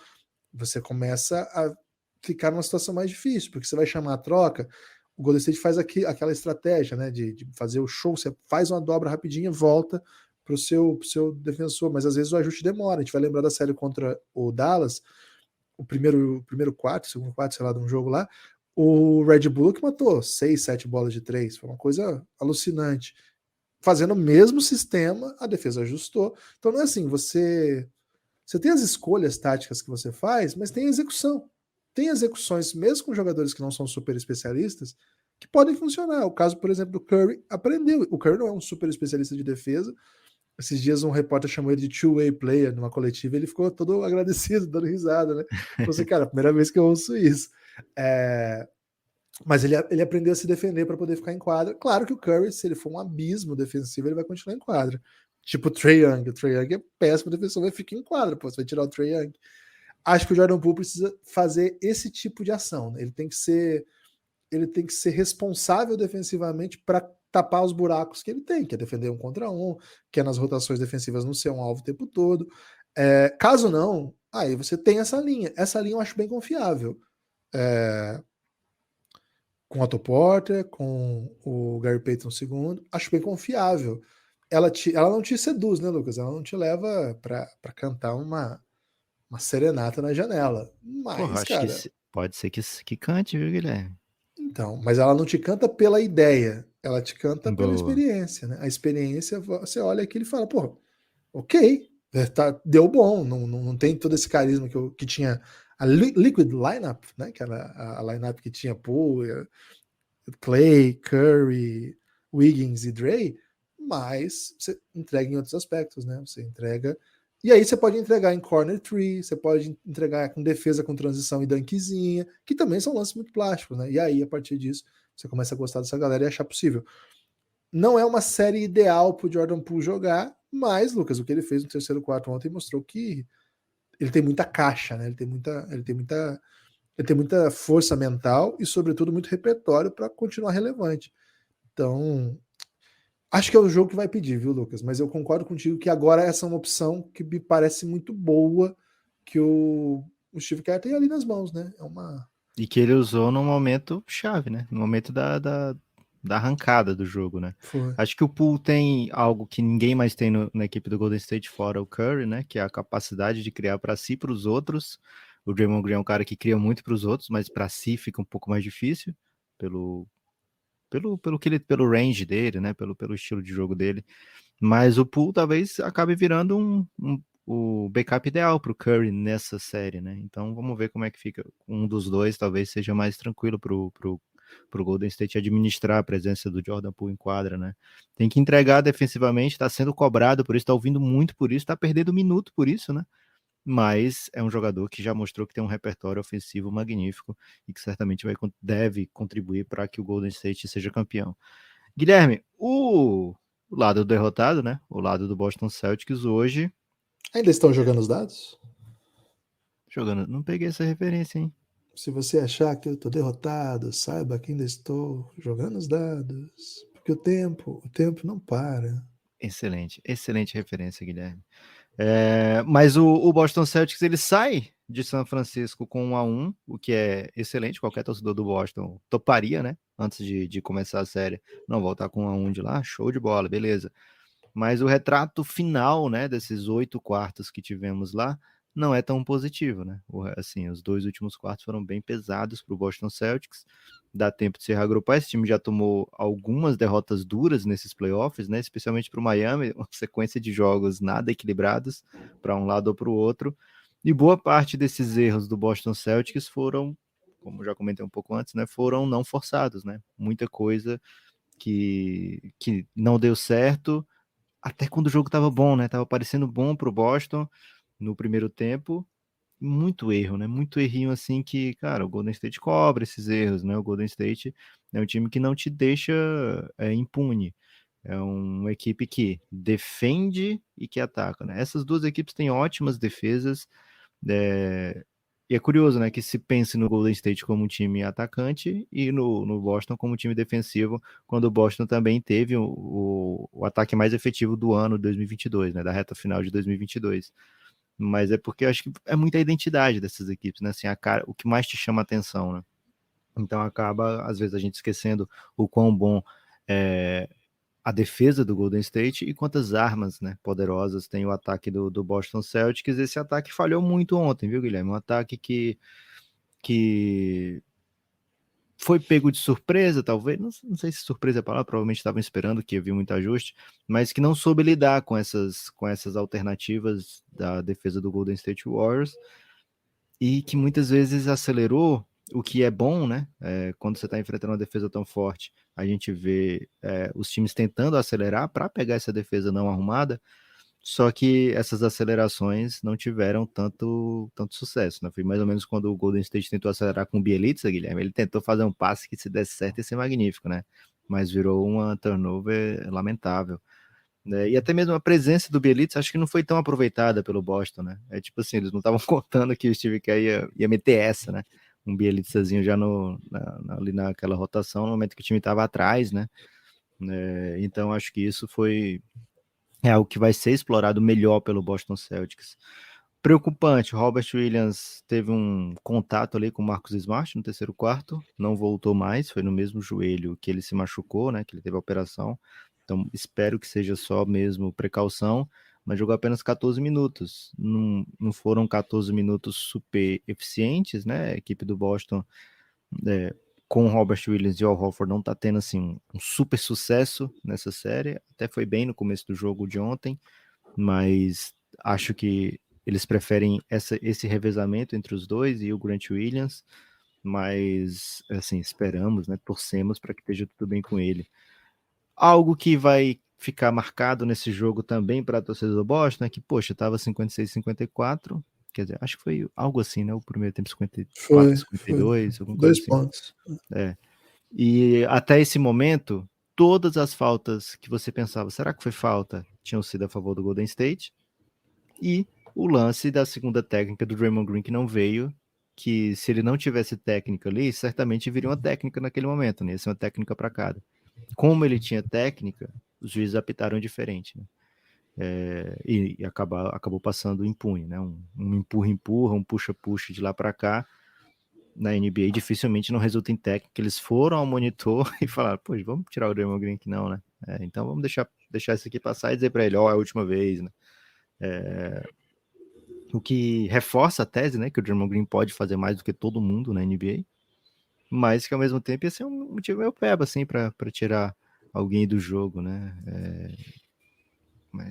Você começa a ficar numa situação mais difícil, porque você vai chamar a troca. O Golden State faz aquela estratégia, né? De fazer o show, você faz uma dobra rapidinha, volta pro seu defensor, mas às vezes o ajuste demora. A gente vai lembrar da série contra o Dallas, o primeiro quarto, segundo quarto, sei lá, de um jogo lá, o Red Bull que matou 6, 7 bolas de 3, foi uma coisa alucinante. Fazendo o mesmo sistema, a defesa ajustou. Então não é assim, você tem as escolhas táticas que você faz, mas tem a execução. Tem execuções, mesmo com jogadores que não são super especialistas, que podem funcionar. O caso, por exemplo, do Curry aprendeu. O Curry não é um super especialista de defesa. Esses dias um repórter chamou ele de two-way player numa coletiva, ele ficou todo agradecido, dando risada, né? Falei assim, cara, primeira vez que eu ouço isso. Mas ele aprendeu a se defender para poder ficar em quadra. Claro que o Curry, se ele for um abismo defensivo, ele vai continuar em quadra. Tipo o Trae Young. O Trae Young é péssimo defensor, vai ficar em quadra, pô, você vai tirar o Trae Young. Acho que o Jordan Poole precisa fazer esse tipo de ação. Né? Ele tem que ser responsável defensivamente para tapar os buracos que ele tem, que é defender 1 contra 1, que é nas rotações defensivas não ser um alvo o tempo todo. Caso não, aí você tem essa linha. Essa linha eu acho bem confiável. Com o Otto Porter, com o Gary Payton II, acho bem confiável. Ela não te seduz, né, Lucas? Ela não te leva para cantar uma serenata na janela. Porra, Mas, acho que cara, pode ser que cante, viu, Guilherme? então, mas ela não te canta pela ideia, ela te canta pela Boa. experiência, né? A experiência, você olha aquilo e fala, pô, ok, deu bom, não tem todo esse carisma que tinha a Liquid Lineup, né? Que era a lineup que tinha Poole, Clay, Curry, Wiggins e Dre, mas você entrega em outros aspectos, né? Você entrega E aí você pode entregar em corner three, você pode entregar com defesa com transição e dunkzinha, que também são lances muito plásticos, né? E aí, a partir disso, você começa a gostar dessa galera e achar possível. Não é uma série ideal pro Jordan Poole jogar, mas, Lucas, o que ele fez no terceiro quarto ontem mostrou que ele tem muita caixa, né? Ele tem muita força mental e, sobretudo, muito repertório para continuar relevante. Então, acho que é o jogo que vai pedir, viu, Lucas? Mas eu concordo contigo que agora essa é uma opção que me parece muito boa que o Steve Kerr tem ali nas mãos, né? É uma. E que ele usou no momento chave, né? No momento da arrancada do jogo, né? Foi. Acho que o Poole tem algo que ninguém mais tem na equipe do Golden State fora o Curry, né? Que é a capacidade de criar para si e para os outros. O Draymond Green é um cara que cria muito para os outros, mas para si fica um pouco mais difícil pelo pelo range dele, né? Pelo estilo de jogo dele. Mas o Poole talvez acabe virando o backup ideal para o Curry nessa série, né? Então vamos ver como é que fica. Um dos dois talvez seja mais tranquilo pro Golden State administrar a presença do Jordan Poole em quadra, né? Tem que entregar defensivamente, está sendo cobrado por isso, está ouvindo muito por isso, está perdendo minuto por isso, né? Mas é um jogador que já mostrou que tem um repertório ofensivo magnífico e que certamente deve contribuir para que o Golden State seja campeão. Guilherme, o lado derrotado, né? O lado do Boston Celtics hoje Ainda estão jogando os dados? jogando. Não peguei essa referência, hein? Se você achar que eu estou derrotado, saiba que ainda estou jogando os dados. Porque o tempo não para. Excelente, excelente referência, Guilherme. Mas o Boston Celtics ele sai de São Francisco com 1-1, o que é excelente. Qualquer torcedor do Boston toparia, né? Antes de começar a série, não voltar com 1-1 de lá, show de bola, beleza. Mas o retrato final, né, desses 8 quartos que tivemos lá, não é tão positivo, né? Assim, os 2 últimos quartos foram bem pesados para o Boston Celtics. Dá tempo de se reagrupar. Esse time já tomou algumas derrotas duras nesses playoffs, né? Especialmente para o Miami, uma sequência de jogos nada equilibrados para um lado ou para o outro. E boa parte desses erros do Boston Celtics foram, como já comentei um pouco antes, né? Foram não forçados, né? Muita coisa que não deu certo até quando o jogo estava bom, né? Tava parecendo bom pro Boston no primeiro tempo. Muito erro, né? Muito errinho assim que, cara, o Golden State cobra esses erros, né? O Golden State é um time que não te deixa impune. É uma equipe que defende e que ataca, né? Essas duas equipes têm ótimas defesas. é, E é curioso, né, que se pense no Golden State como um time atacante e no Boston como um time defensivo, quando o Boston também teve o ataque mais efetivo do ano de 2022, né, da reta final de 2022. Mas é porque eu acho que é muita identidade dessas equipes, né, assim, o que mais te chama a atenção, né? Então acaba, às vezes, a gente esquecendo o quão bom é a defesa do Golden State e quantas armas, né, poderosas tem o ataque do Boston Celtics. Esse ataque falhou muito ontem, viu, Guilherme? Um ataque que foi pego de surpresa, talvez, não sei se surpresa é a palavra, provavelmente estavam esperando que havia muito ajuste, mas que não soube lidar com essas alternativas da defesa do Golden State Warriors e que muitas vezes acelerou, o que é bom, né? Quando você está enfrentando uma defesa tão forte, a gente vê os times tentando acelerar para pegar essa defesa não arrumada, só que essas acelerações não tiveram tanto sucesso, né? Foi mais ou menos quando o Golden State tentou acelerar com o Bielitsa, Guilherme, ele tentou fazer um passe que se desse certo ia ser magnífico, né? Mas virou uma turnover lamentável. Né? E até mesmo a presença do Bielitsa acho que não foi tão aproveitada pelo Boston, né? É tipo assim, eles não estavam contando que o Steve Kerr ia meter essa, né? Um Bielitsazinho já ali naquela rotação, no momento que o time estava atrás, né? Então acho que isso é algo que vai ser explorado melhor pelo Boston Celtics. Preocupante, Robert Williams teve um contato ali com o Marcus Smart no terceiro quarto, não voltou mais, foi no mesmo joelho que ele se machucou, né, que ele teve a operação, então espero que seja só mesmo precaução, mas jogou apenas 14 minutos, não foram 14 minutos super eficientes, né, a equipe do Boston com o Robert Williams e o Al Horford não tá tendo assim um super sucesso nessa série, até foi bem no começo do jogo de ontem, mas acho que eles preferem esse revezamento entre os dois e o Grant Williams, mas assim, esperamos, né, torcemos para que esteja tudo bem com ele. Algo que vai ficar marcado nesse jogo também para a torcida do Boston é que, poxa, estava 56-54, quer dizer, acho que foi algo assim, né? O primeiro tempo 54, Foi 52, alguma coisa 2 assim. pontos. É. E até esse momento, todas as faltas que você pensava, será que foi falta? Tinham sido a favor do Golden State. E o lance da segunda técnica do Draymond Green que não veio, que se ele não tivesse técnica ali, certamente viria uma técnica naquele momento, né? Ia ser uma técnica para cada. Como ele tinha técnica, os juízes apitaram diferente, né? E acabou passando impune, né? Um empurra-empurra, um puxa-puxa de lá para cá. Na NBA dificilmente não resulta em técnica. Eles foram ao monitor e falaram, pô, vamos tirar o Draymond Green aqui não, né? Então vamos deixar isso aqui passar e dizer para ele, ó, é a última vez, né? O que reforça a tese, né, que o Draymond Green pode fazer mais do que todo mundo na NBA, mas que ao mesmo tempo ia ser um motivo meio peba, assim, para tirar alguém do jogo, né?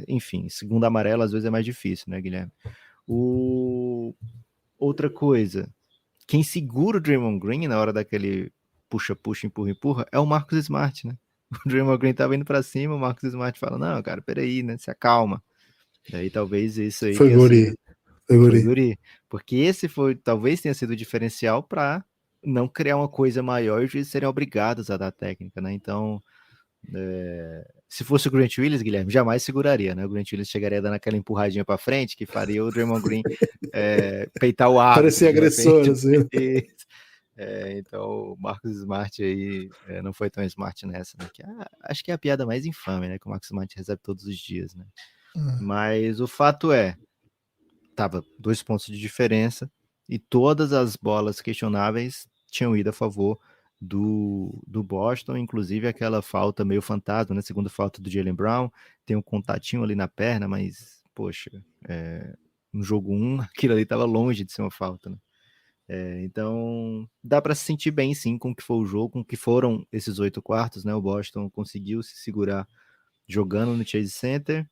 Enfim, segundo amarelo às vezes é mais difícil, né, Guilherme? Outra coisa, quem segura o Draymond Green na hora daquele puxa-puxa, empurra-empurra é o Marcus Smart, né? O Draymond Green tava indo para cima, o Marcus Smart fala, não, cara, peraí, né, se acalma. Daí talvez isso aí Foi tenha sido... guri. Foi Foi guri. guri. Porque esse talvez tenha sido o diferencial para não criar uma coisa maior e os juízes serem obrigados a dar técnica, né? Então, se fosse o Grant Williams, Guilherme, jamais seguraria, né? O Grant Williams chegaria dando aquela empurradinha para frente que faria o Draymond Green peitar o árbitro Parecia de agressor, repente. assim. Então, o Marcus Smart aí não foi tão smart nessa, né? Acho que é a piada mais infame, né? Que o Marcus Smart recebe todos os dias, né? Mas o fato tava 2 pontos de diferença e todas as bolas questionáveis tinham ido a favor do Boston, inclusive aquela falta meio fantasma, né? Segunda falta do Jaylen Brown, tem um contatinho ali na perna, mas, poxa, no jogo 1, aquilo ali estava longe de ser uma falta, né? Então, dá para se sentir bem, sim, com o que foi o jogo, com o que foram esses 8 quartos, né? O Boston conseguiu se segurar jogando no Chase Center.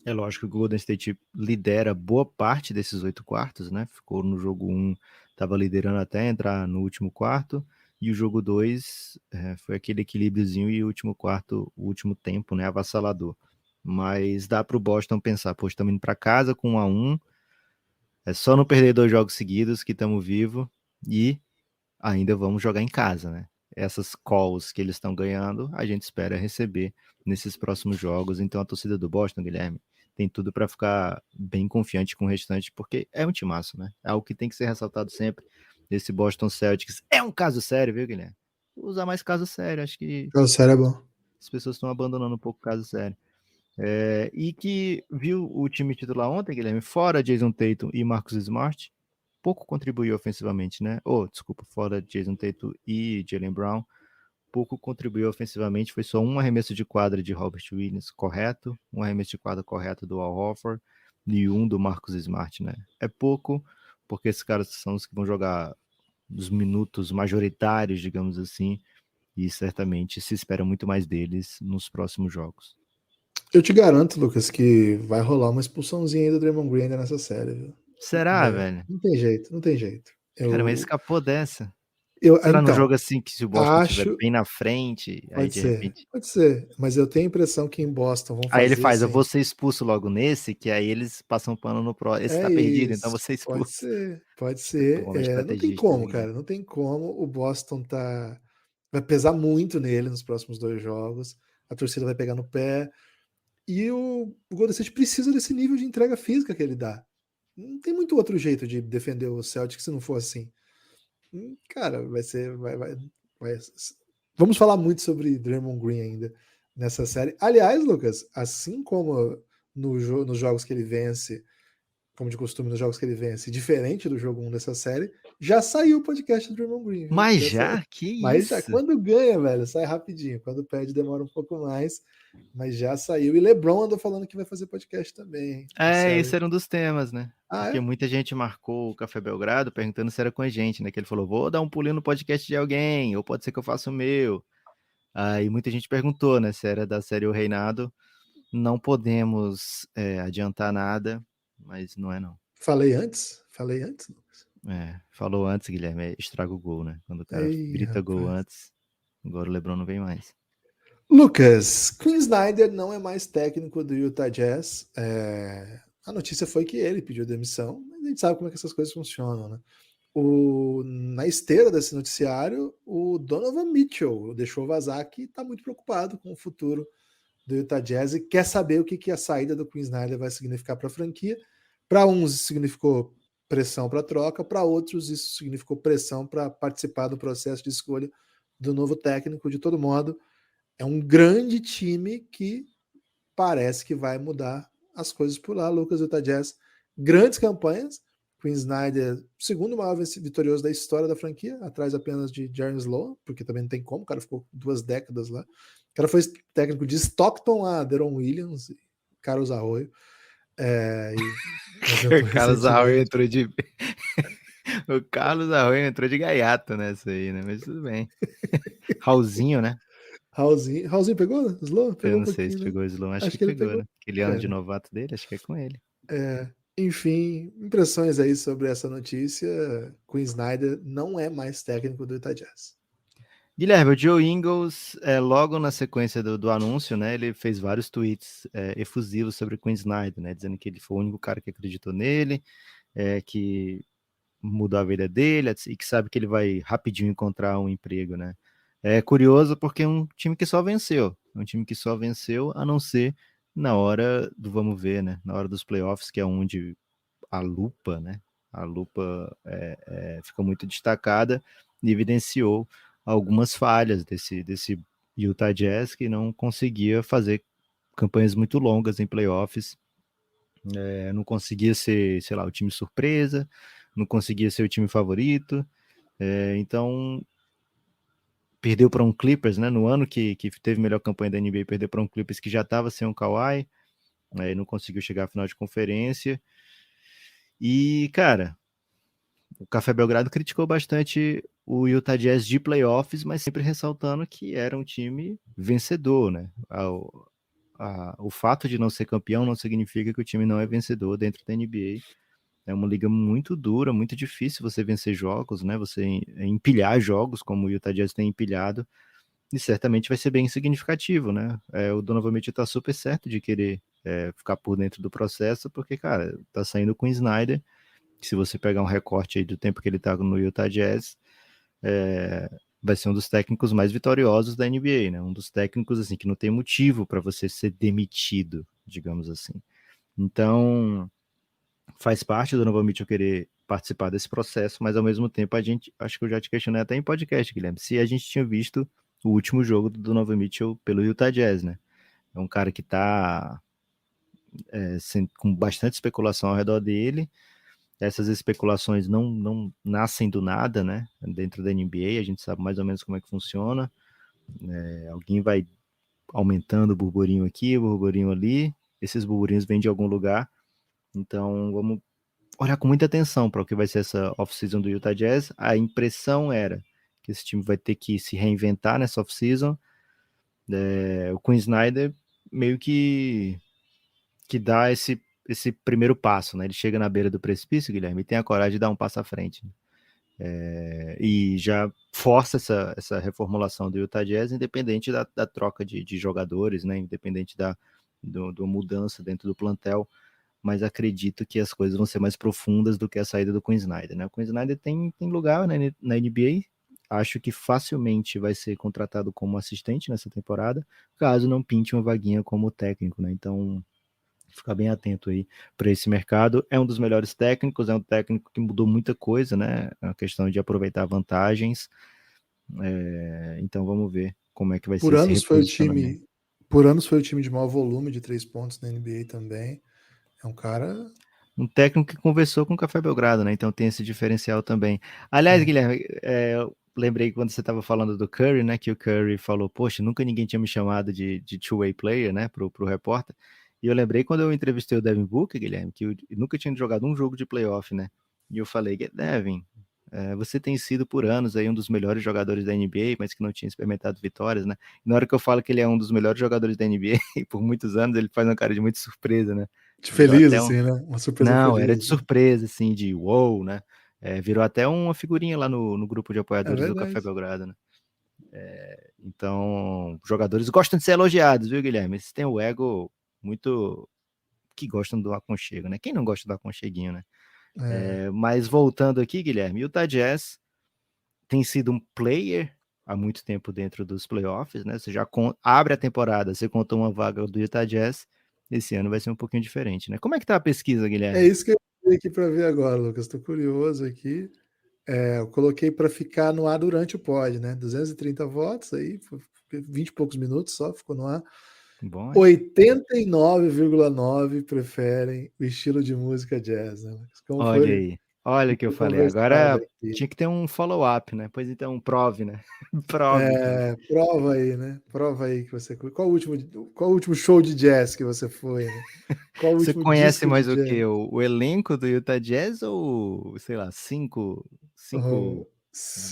É lógico que o Golden State lidera boa parte desses 8 quartos, né? Ficou no jogo 1, estava liderando até entrar no último quarto. E o jogo 2 foi aquele equilíbriozinho e o último quarto, o último tempo, né? Avassalador. Mas dá para o Boston pensar, pô, estamos indo para casa com 1-1. É só não perder 2 jogos seguidos que estamos vivos e ainda vamos jogar em casa, né? Essas calls que eles estão ganhando, a gente espera receber nesses próximos jogos. Então a torcida do Boston, Guilherme, tem tudo para ficar bem confiante com o restante, porque é um timaço, né? É algo que tem que ser ressaltado sempre. Esse Boston Celtics é um caso sério, viu, Guilherme? Vou usar mais caso sério, acho que O sério é bom. as pessoas estão abandonando um pouco o caso sério. E que viu o time titular ontem, Guilherme, fora Jason Tatum e Marcus Smart, pouco contribuiu ofensivamente, né? Desculpa, fora Jason Tatum e Jaylen Brown, pouco contribuiu ofensivamente, foi só um arremesso de quadra de Robert Williams correto, um arremesso de quadra correto do Al Horford e um do Marcus Smart, né? É pouco, porque esses caras são os que vão jogar os minutos majoritários, digamos assim, e certamente se espera muito mais deles nos próximos jogos. Eu te garanto, Lucas, que vai rolar uma expulsãozinha aí do Draymond Green ainda nessa série, viu? Será, velho? Não tem jeito, não tem jeito. Cara, mas escapou dessa. Será num Então, jogo assim que se o Boston estiver acho. bem na frente, aí de repente... Pode ser. Mas eu tenho a impressão que em Boston vão Aí ele fazer faz, eu vou assim. ser expulso logo nesse, que aí eles passam pano no próximo. Esse É tá perdido, então isso. você é Pode expulso. ser, pode Pô, ser. homem Não tem estrategista, como, viu, Guilherme? cara. Não tem como. O Boston vai pesar muito nele nos próximos 2 jogos. A torcida vai pegar no pé. E o Golden State precisa desse nível de entrega física que ele dá. Não tem muito outro jeito de defender o Celtics se não for assim. Cara, vai ser. Vamos falar muito sobre Draymond Green ainda nessa série. Aliás, Lucas, assim como nos jogos que ele vence, como de costume nos jogos que ele vence, diferente do jogo 1 dessa série, já saiu o podcast do Draymond Green, viu? Mas já? Que Mas já isso? quando ganha, velho, sai rapidinho. Quando perde, demora um pouco mais. Mas já saiu. E LeBron andou falando que vai fazer podcast também, hein? Esse era um dos temas, né? Ah, Porque é? muita gente marcou o Café Belgrado perguntando se era com a gente, né? Que ele falou, vou dar um pulinho no podcast de alguém, ou pode ser que eu faça o meu. Aí muita gente perguntou, né? Se era da série O Reinado. Não podemos adiantar nada, mas não é não. Falei antes? Falei antes? Falou antes, Guilherme, estraga o gol, né? Quando o cara Ei, grita gol rapaz. antes, agora o LeBron não vem mais. Lucas, Quinn Snyder não é mais técnico do Utah Jazz. A notícia foi que ele pediu demissão, mas a gente sabe como é que essas coisas funcionam, né? Na esteira desse noticiário, o Donovan Mitchell deixou vazar que está muito preocupado com o futuro do Utah Jazz e quer saber o que a saída do Quinn Snyder vai significar para a franquia. Para uns isso significou pressão para troca, para outros isso significou pressão para participar do processo de escolha do novo técnico. De todo modo, é um grande time que parece que vai mudar as coisas por lá. Lucas, Utah Jazz, grandes campanhas. Quinn Snyder, segundo maior vitorioso da história da franquia, atrás apenas de Jaren Sloan, porque também não tem como, o cara ficou 2 décadas lá. O cara foi técnico de Stockton a Deron Williams, Carlos Arroyo. O Carlos Arroyo entrou de... O Carlos Arroyo entrou de gaiato nessa aí, né? Mas tudo bem. Raulzinho, né? Raulzinho pegou? Sloan? Pegou Eu não sei se né? pegou o Sloan, acho que ele pegou, né? Aquele ano de novato dele, acho que é com ele. Enfim, impressões aí sobre essa notícia. Quinn Snyder não é mais técnico do Utah Jazz. Guilherme, o Joe Ingles, logo na sequência do anúncio, né, ele fez vários tweets efusivos sobre o Quinn Snyder, né, dizendo que ele foi o único cara que acreditou nele, que mudou a vida dele e que sabe que ele vai rapidinho encontrar um emprego, né. É curioso porque é um time que só venceu, a não ser na hora do vamos ver, né, na hora dos playoffs, que é onde a lupa, né, ficou muito destacada e evidenciou algumas falhas desse Utah Jazz que não conseguia fazer campanhas muito longas em playoffs, não conseguia ser, sei lá, o time surpresa, não conseguia ser o time favorito, então perdeu para um Clippers, né, no ano que teve melhor campanha da NBA, perdeu para um Clippers que já estava sem um Kawhi, não conseguiu chegar à final de conferência, e, cara, o Café Belgrado criticou bastante o Utah Jazz de playoffs, mas sempre ressaltando que era um time vencedor, né? O fato de não ser campeão não significa que o time não é vencedor dentro da NBA. É uma liga muito dura, muito difícil você vencer jogos, né? Você empilhar jogos, como o Utah Jazz tem empilhado, e certamente vai ser bem significativo, né? O Donovan Mitchell tá super certo de querer ficar por dentro do processo, porque, cara, tá saindo com o Snyder. Se você pegar um recorte aí do tempo que ele tá no Utah Jazz, vai ser um dos técnicos mais vitoriosos da NBA, né? Um dos técnicos assim que não tem motivo para você ser demitido, digamos assim. Então, faz parte do Donovan Mitchell querer participar desse processo, mas ao mesmo tempo acho que eu já te questionei até em podcast, Guilherme, se a gente tinha visto o último jogo do Donovan Mitchell pelo Utah Jazz, né? É um cara que tá com bastante especulação ao redor dele. Essas especulações não nascem do nada, né? Dentro da NBA, a gente sabe mais ou menos como é que funciona. Alguém vai aumentando o burburinho aqui, o burburinho ali. Esses burburinhos vêm de algum lugar. Então, vamos olhar com muita atenção para o que vai ser essa off-season do Utah Jazz. A impressão era que esse time vai ter que se reinventar nessa off-season. O Quinn Snyder meio que dá esse primeiro passo, né? Ele chega na beira do precipício, Guilherme, e tem a coragem de dar um passo à frente. E já força essa reformulação do Utah Jazz, independente da troca de jogadores, né? Independente da mudança dentro do plantel, mas acredito que as coisas vão ser mais profundas do que a saída do Quinn Snyder, né? O Quinn Snyder tem lugar, né, na NBA, acho que facilmente vai ser contratado como assistente nessa temporada, caso não pinte uma vaguinha como técnico, né? Então, ficar bem atento aí para esse mercado. É um dos melhores técnicos, é um técnico que mudou muita coisa, né? A questão de aproveitar vantagens. Então vamos ver como é que vai ser esse reposicionamento. Por anos foi o time de maior volume de 3 pontos na NBA também. É um cara... Um técnico que conversou com o Café Belgrado, né? Então tem esse diferencial também. Aliás, Guilherme, eu lembrei quando você estava falando do Curry, né? Que o Curry falou, poxa, nunca ninguém tinha me chamado de two-way player, né? Pro repórter. E eu lembrei quando eu entrevistei o Devin Booker, Guilherme, que eu nunca tinha jogado um jogo de playoff, né? E eu falei, Devin, você tem sido por anos aí um dos melhores jogadores da NBA, mas que não tinha experimentado vitórias, né? E na hora que eu falo que ele é um dos melhores jogadores da NBA, por muitos anos, ele faz uma cara de muita surpresa, né? Feliz, assim, né? Uma surpresa Não, feliz. era de surpresa, assim, de wow, né? Virou até uma figurinha lá no grupo de apoiadores do Café Belgrado, né? Então, jogadores gostam de ser elogiados, viu, Guilherme? Eles têm o ego muito que gostam do aconchego, né? Quem não gosta do aconcheguinho, né? Mas voltando aqui, Guilherme, o Utah Jazz tem sido um player há muito tempo dentro dos playoffs, né? Você já abre a temporada, você contou uma vaga do Utah Jazz, esse ano vai ser um pouquinho diferente, né? Como é que tá a pesquisa, Guilherme? É isso que eu tenho aqui para ver agora, Lucas. Estou curioso aqui. Eu coloquei para ficar no ar durante o pod, né? 230 votos aí, 20 e poucos minutos só, ficou no ar. Bom, 89,9 preferem o estilo de música jazz, né? Como olha foi aí, olha o que eu falei. conversado Agora aqui. tinha que ter um follow-up, né? Pois então, prove, né? Prove que. Prova aí, né? Prova aí que você. Qual o último show de jazz que você foi, né? Qual o Você último conhece disco de mais o jazz? quê? O elenco do Utah Jazz ou, sei lá, cinco 5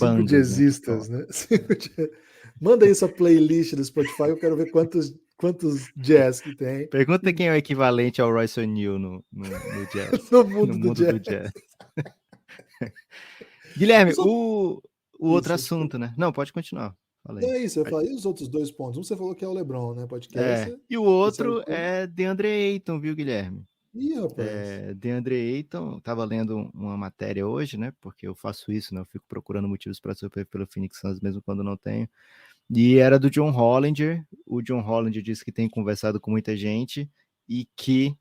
bandas, né, que jazzistas, tocam? né? Manda aí sua playlist do Spotify, eu quero ver quantos jazz que tem Pergunta quem é o equivalente ao Royce O'Neal no jazz, no no mundo do mundo do jazz. jazz. Guilherme, Os outros- o outro Isso, assunto, né? Não, pode continuar. não Falei. é isso, eu falei, e os outros 2 pontos? Um você falou que é o LeBron, né? Podcast. E o Esse é o outro quê? é DeAndre Ayton, viu, Guilherme? Ih, rapaz. DeAndre Ayton, estava lendo uma matéria hoje, né? Porque eu faço isso, né? Eu fico procurando motivos para sofrer pelo Phoenix Suns, mesmo quando não tenho. E era do John Hollinger. O John Hollinger disse que tem conversado com muita gente e que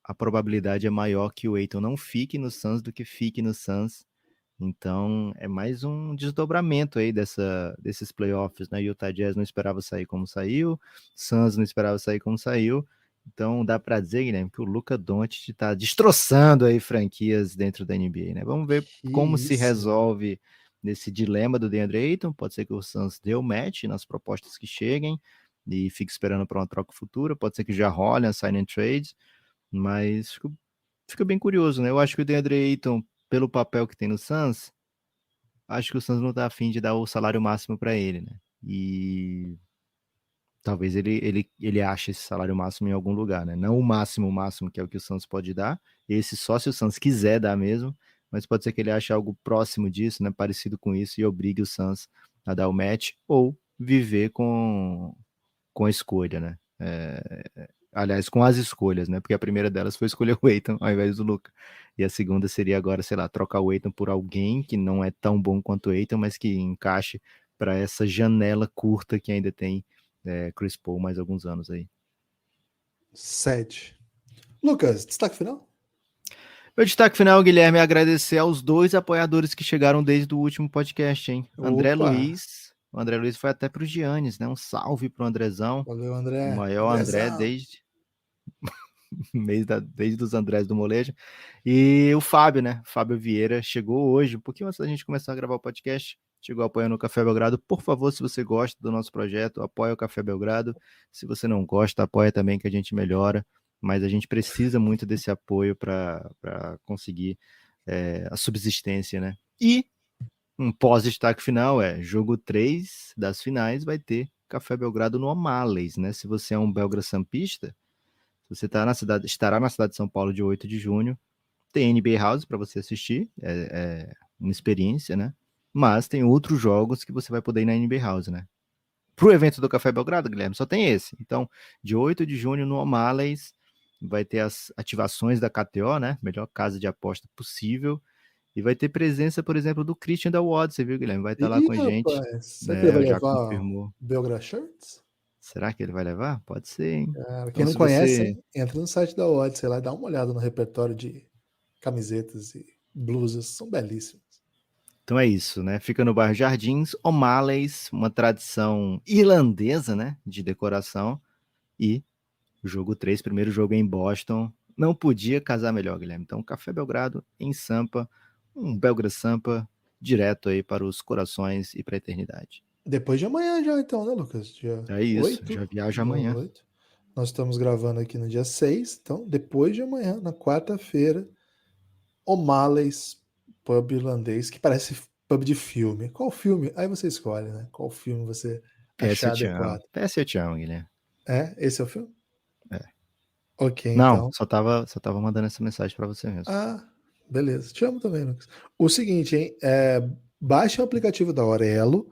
a probabilidade é maior que o Ayton não fique no Suns do que fique no Suns. Então, é mais um desdobramento aí desses playoffs, né? Utah Jazz não esperava sair como saiu, Suns não esperava sair como saiu. Então, dá para dizer, Guilherme, que o Luka Doncic está destroçando aí franquias dentro da NBA, né? Vamos ver Que como se isso. resolve nesse dilema do DeAndre Ayton. Pode ser que o Suns dê o match nas propostas que cheguem e fique esperando para uma troca futura. Pode ser que já role a sign and trade, mas fica bem curioso, né? Eu acho que o DeAndre Ayton, pelo papel que tem no Suns, acho que o Suns não tá afim de dar o salário máximo para ele, né? E talvez ele ache esse salário máximo em algum lugar, né? Não o máximo que é o que o Suns pode dar. Esse só se o Suns quiser dar mesmo, mas pode ser que ele ache algo próximo disso, né? Parecido com isso e obrigue o Suns a dar o match ou viver com a escolha, né? Aliás, com as escolhas, né? Porque a primeira delas foi escolher o Ayton ao invés do Luka. E a segunda seria agora, sei lá, trocar o Ayton por alguém que não é tão bom quanto o Ayton, mas que encaixe para essa janela curta que ainda tem Chris Paul mais alguns anos aí. 7. Lucas, destaque final? Meu destaque final, Guilherme, é agradecer aos 2 apoiadores que chegaram desde o último podcast, hein? André Opa! Luiz. O André Luiz foi até para o Giannis, né? Um salve para o Andrezão. Valeu, O André. maior André Andrezão. desde os Andrés do Molejo. E o Fábio, né? Fábio Vieira chegou hoje, um pouquinho antes da gente começar a gravar o podcast. Chegou apoiando o Café Belgrado. Por favor, se você gosta do nosso projeto, apoia o Café Belgrado. Se você não gosta, apoia também que a gente melhora. Mas a gente precisa muito desse apoio para conseguir a subsistência, né? E um pós-destaque final jogo 3 das finais vai ter Café Belgrado no O'Malley's, né? Se você é um belga sampista, você estará na cidade de São Paulo de 8 de junho. Tem NBA House para você assistir, é uma experiência, né? Mas tem outros jogos que você vai poder ir na NBA House, né? Pro evento do Café Belgrado, Guilherme, só tem esse. Então, de 8 de junho no O'Malley's, vai ter as ativações da KTO, né? Melhor casa de aposta possível. E vai ter presença, por exemplo, do Christian da Watts, você viu, Guilherme? Vai estar lá Ih, com a gente. rapaz. Será que ele vai Já levar o confirmou. Belgra Shirts? Será que ele vai levar? Pode ser, hein? Cara, quem Então, não se conhece, você hein? Entra no site da Odyssey lá e dá uma olhada no repertório de camisetas e blusas. São belíssimas. Então é isso, né? Fica no bairro Jardins, O'Malley's, uma tradição irlandesa, né? De decoração. E o jogo 3, primeiro jogo em Boston. Não podia casar melhor, Guilherme. Então, Café Belgrado em Sampa, um Belgra Sampa direto aí para os corações e para a eternidade. Depois de amanhã já, então, né, Lucas? Dia É isso, 8 já viaja do amanhã. 8. Nós estamos gravando aqui no dia 6, então depois de amanhã, na quarta-feira, O'Malley's pub irlandês, que parece pub de filme. Qual filme? Aí você escolhe, né? Qual filme você PS eu achar te amo. adequado. PS eu te amo, Guilherme. Esse é o filme? É. Ok, Não, então. só tava mandando essa mensagem para você mesmo. Ah, beleza. Te amo também, Lucas. O seguinte, hein? Baixe o aplicativo da Aurelo.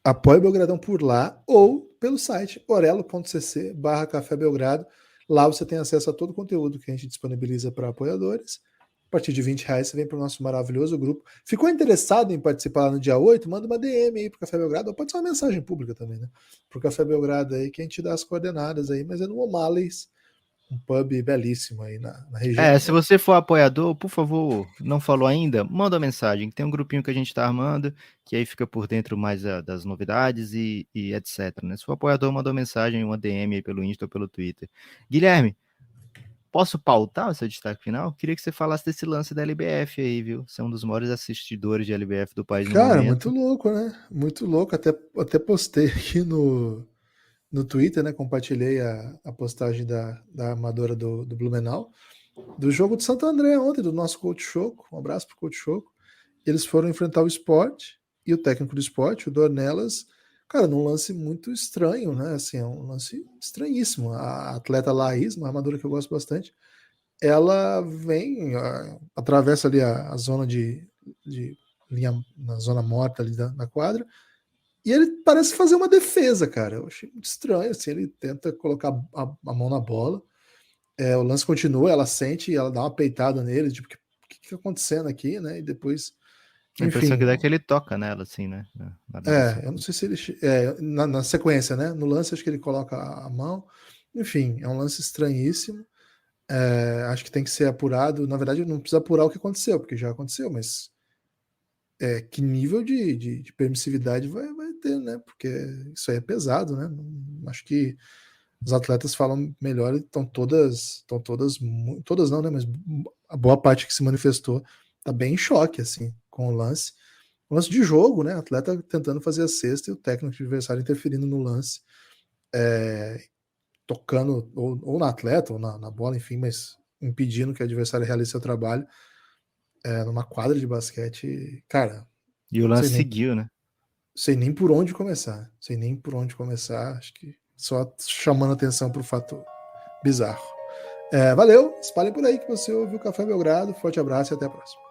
Apoie o Belgradão por lá ou pelo site orelo.cc/Café Belgrado. Lá você tem acesso a todo o conteúdo que a gente disponibiliza para apoiadores. A partir de R$20 você vem para o nosso maravilhoso grupo. Ficou interessado em participar lá no dia 8? Manda uma DM aí pro Café Belgrado, ou pode ser uma mensagem pública também, né? Pro Café Belgrado aí, que a gente dá as coordenadas aí, mas é no O'Malley's, um pub belíssimo aí na região. Se você for apoiador, por favor, não falou ainda, manda uma mensagem. Tem um grupinho que a gente tá armando, que aí fica por dentro mais das novidades e etc, né? Se for apoiador, manda uma mensagem, uma DM aí pelo Insta ou pelo Twitter. Guilherme, posso pautar o seu destaque final? Queria que você falasse desse lance da LBF aí, viu? Você é um dos maiores assistidores de LBF do país no Cara, muito momento. louco, né? Muito louco. Até postei aqui no Twitter, né? Compartilhei a postagem da amadora do Blumenau, do jogo de Santo André ontem, do nosso Coach Choco. Um abraço pro Coach Choco. Eles foram enfrentar o Sport e o técnico do Sport, o Dornelas, cara, num lance muito estranho, né? Assim, é um lance estranhíssimo. A atleta Laís, uma armadura que eu gosto bastante, ela vem, atravessa ali a zona de linha, na zona morta ali da quadra, e ele parece fazer uma defesa, cara. Eu achei muito estranho, assim, ele tenta colocar a mão na bola, o lance continua, ela sente, ela dá uma peitada nele, tipo, o que tá acontecendo aqui, né? E depois, A impressão que enfim, dá é que ele toca nela, assim, né? Na direção. eu não sei se ele. Na sequência, né? No lance, acho que ele coloca a mão. Enfim, é um lance estranhíssimo. Acho que tem que ser apurado. Na verdade, não precisa apurar o que aconteceu, porque já aconteceu, mas que nível de permissividade vai ter, né? Porque isso aí é pesado, né? Acho que os atletas falam melhor e estão todas, todas não, né? Mas a boa parte que se manifestou tá bem em choque, assim, com o lance. O lance de jogo, né? O atleta tentando fazer a cesta e o técnico adversário interferindo no lance, tocando ou na atleta ou na bola, enfim, mas impedindo que o adversário realize seu trabalho numa quadra de basquete. Cara, E o lance sei nem, seguiu, né? sei nem por onde começar. Sei nem por onde começar. Acho que só chamando atenção para o fato bizarro. Valeu, espalhem por aí que você ouviu o Café Belgrado. Forte abraço e até a próxima.